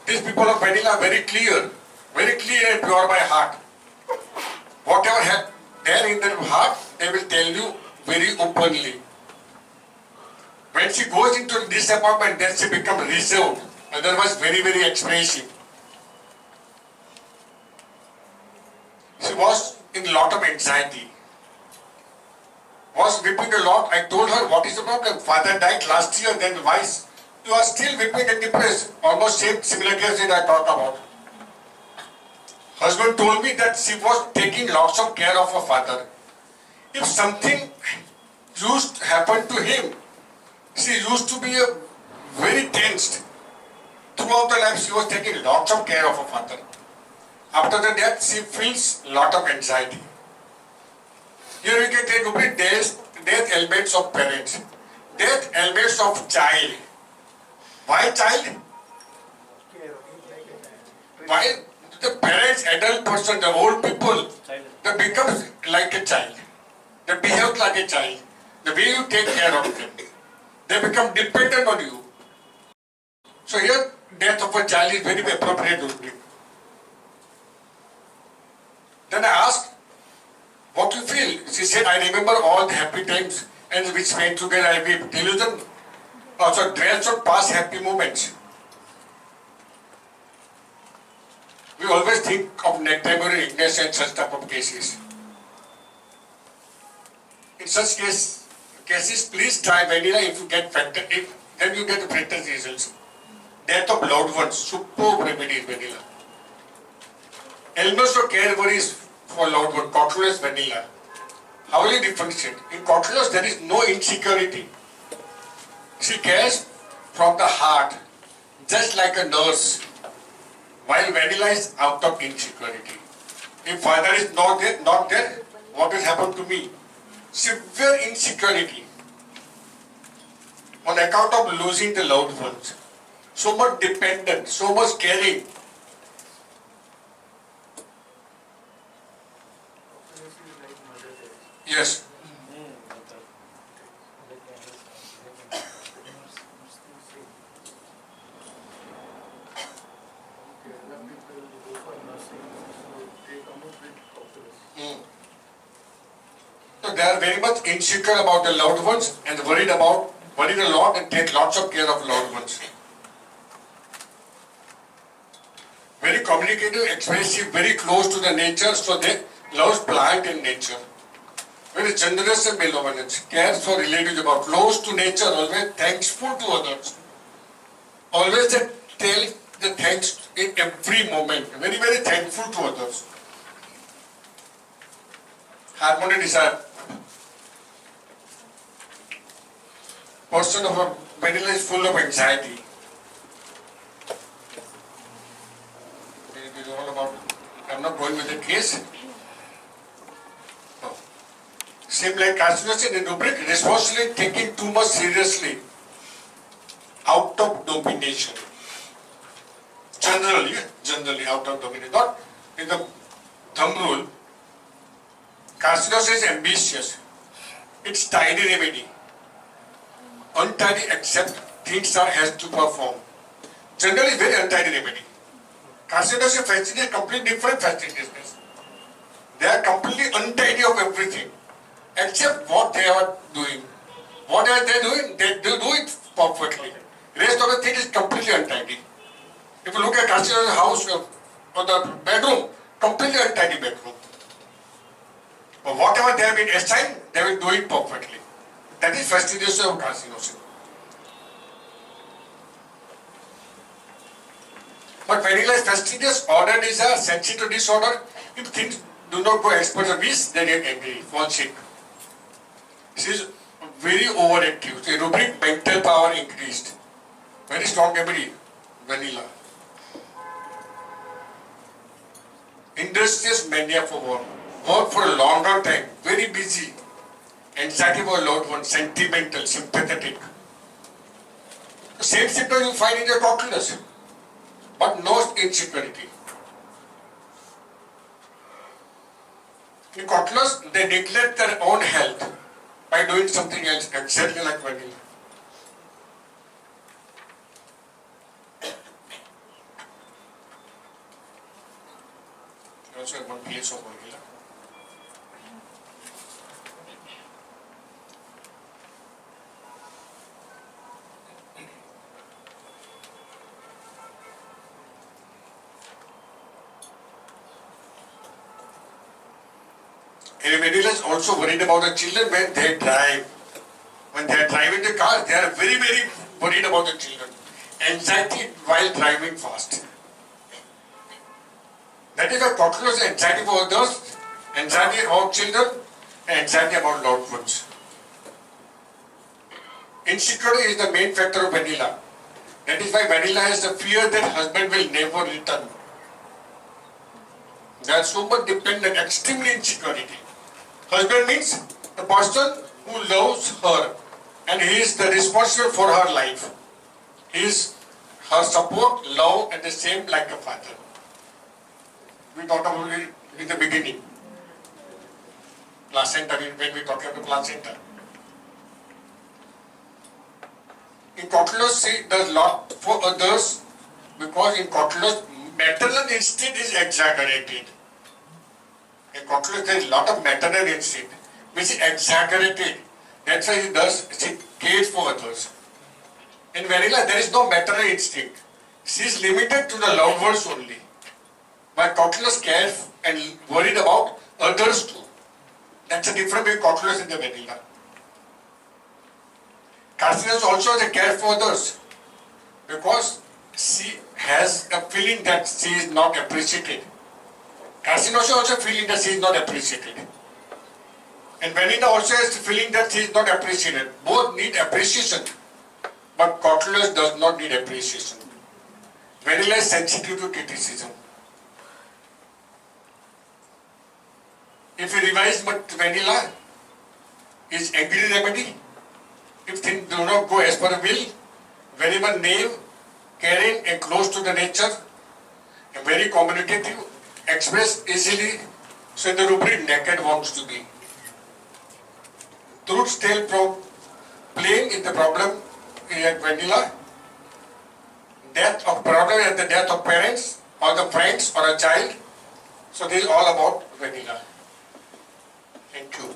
These people of Vanilla are very clear and pure by heart. Whatever there in their heart, they will tell you very openly. When she goes into this apartment, then she becomes reserved, otherwise very, very expressive. She was in a lot of anxiety. Was weeping a lot. I told her, what is the problem? Father died last year, then why you are still weeping and depressed? Almost similar case that I talked about. Husband told me that she was taking lots of care of her father. If something used to happen to him, she used to be very tensed. Throughout the life, she was taking lots of care of her father. After the death, she feels lot of anxiety. Here we can take death elements of parents, death elements of child. Why child? Why the parents, adult person, the old people, they become like a child. They behave like a child. The way you take care of them, they become dependent on you. So here, death of a child is very appropriate to me. Then I asked, what you feel? She said, I remember all the happy times and we spent together. I weep. Delusion, also dreads of past happy moments. We always think of nectarine illness and such type of cases. In such cases, please try Vanilla if you get then you get the fantastic results. Death of loved ones, superb remedy is Vanilla. Elements of care worries for loved one, cautelous Vanilla. How will you differentiate? In cautelous, there is no insecurity. She cares from the heart, just like a nurse. While Vanilla is out of insecurity. If father is not there, what will happen to me? Severe insecurity on account of losing the loved ones. So much dependent, so much caring. Yes. So they are very much insecure about the loved ones and worried a lot and take lots of care of loved ones. Very communicative, expressive, very close to the nature, so they love plant and nature. Very generous and benevolent, cares for relatives, about close to nature, always thankful to others. Always they tell the thanks in every moment, very, very thankful to others. Harmony desire. Person of a Vanilla is full of anxiety. It is all about, I'm not going with the case. No. Same like carcinosis in rubric, responsibly taking too much seriously. Out of domination. Generally out of domination. Not in the thumb rule. Carcinosis is ambitious. It's tidy remedy. Untidy except things are has to perform. Generally very untidy remedy. Carcinosis facility is completely different facilities. They are completely untidy of everything. Except what they are doing. What are they doing? They do it perfectly. Rest of the thing is completely untidy. If you look at carcinosis house or the bedroom, completely untidy bedroom. But whatever they have been assigned, they will do it perfectly. That is fastidiousness of carcinosis. But vanilla is fastidious, order desire, sensitive disorder. If things do not go as per the wish, they get angry, fall sick. She is very overactive. So rubric mental power increased. Very strong memory, vanilla. Industrious mania for work. Work for a longer time, very busy. Anxiety for a loved one, sentimental, sympathetic. The same symptoms you find in the cockless, but no insecurity. In cockless, they neglect their own health by doing something else, exactly like vanilla. You also have one place of vanilla. Vanilla is also worried about the children when they drive. When they are driving the car, they are very, very worried about the children. Anxiety while driving fast. That is a cockless anxiety for others, anxiety about children, and anxiety about loved ones. Insecurity is the main factor of vanilla. That is why vanilla has the fear that husband will never return. They are so much dependent, extremely insecurity. Husband means the person who loves her and he is the responsible for her life. He is her support, love and the same like a father. We talked about it in the beginning. Placenta, when we talk about the placenta. In cockless, she does lot for others because in cockless, maternal instinct is exaggerated. In cockless, there is a lot of maternal instinct, which is exaggerated. That's why she cares for others. In vanilla, there is no maternal instinct. She is limited to the loved ones only. But cockless cares and worried about others too. That's a difference between cockless and the vanilla. Carcinosis also has a care for others because she has a feeling that she is not appreciated. Carcinosis also feeling that she is not appreciated. And vanilla also has the feeling that she is not appreciated. Both need appreciation, but cockless does not need appreciation. Vanilla is sensitive to criticism. If you revise what vanilla is angry remedy, if things do not go as per will, very much naive, caring and close to the nature, and very communicative, express easily, so in the rubric naked wants to be. Truth tell from playing in the problem in vanilla, death of problem at the death of parents or the friends or a child. So this is all about vanilla. Thank you.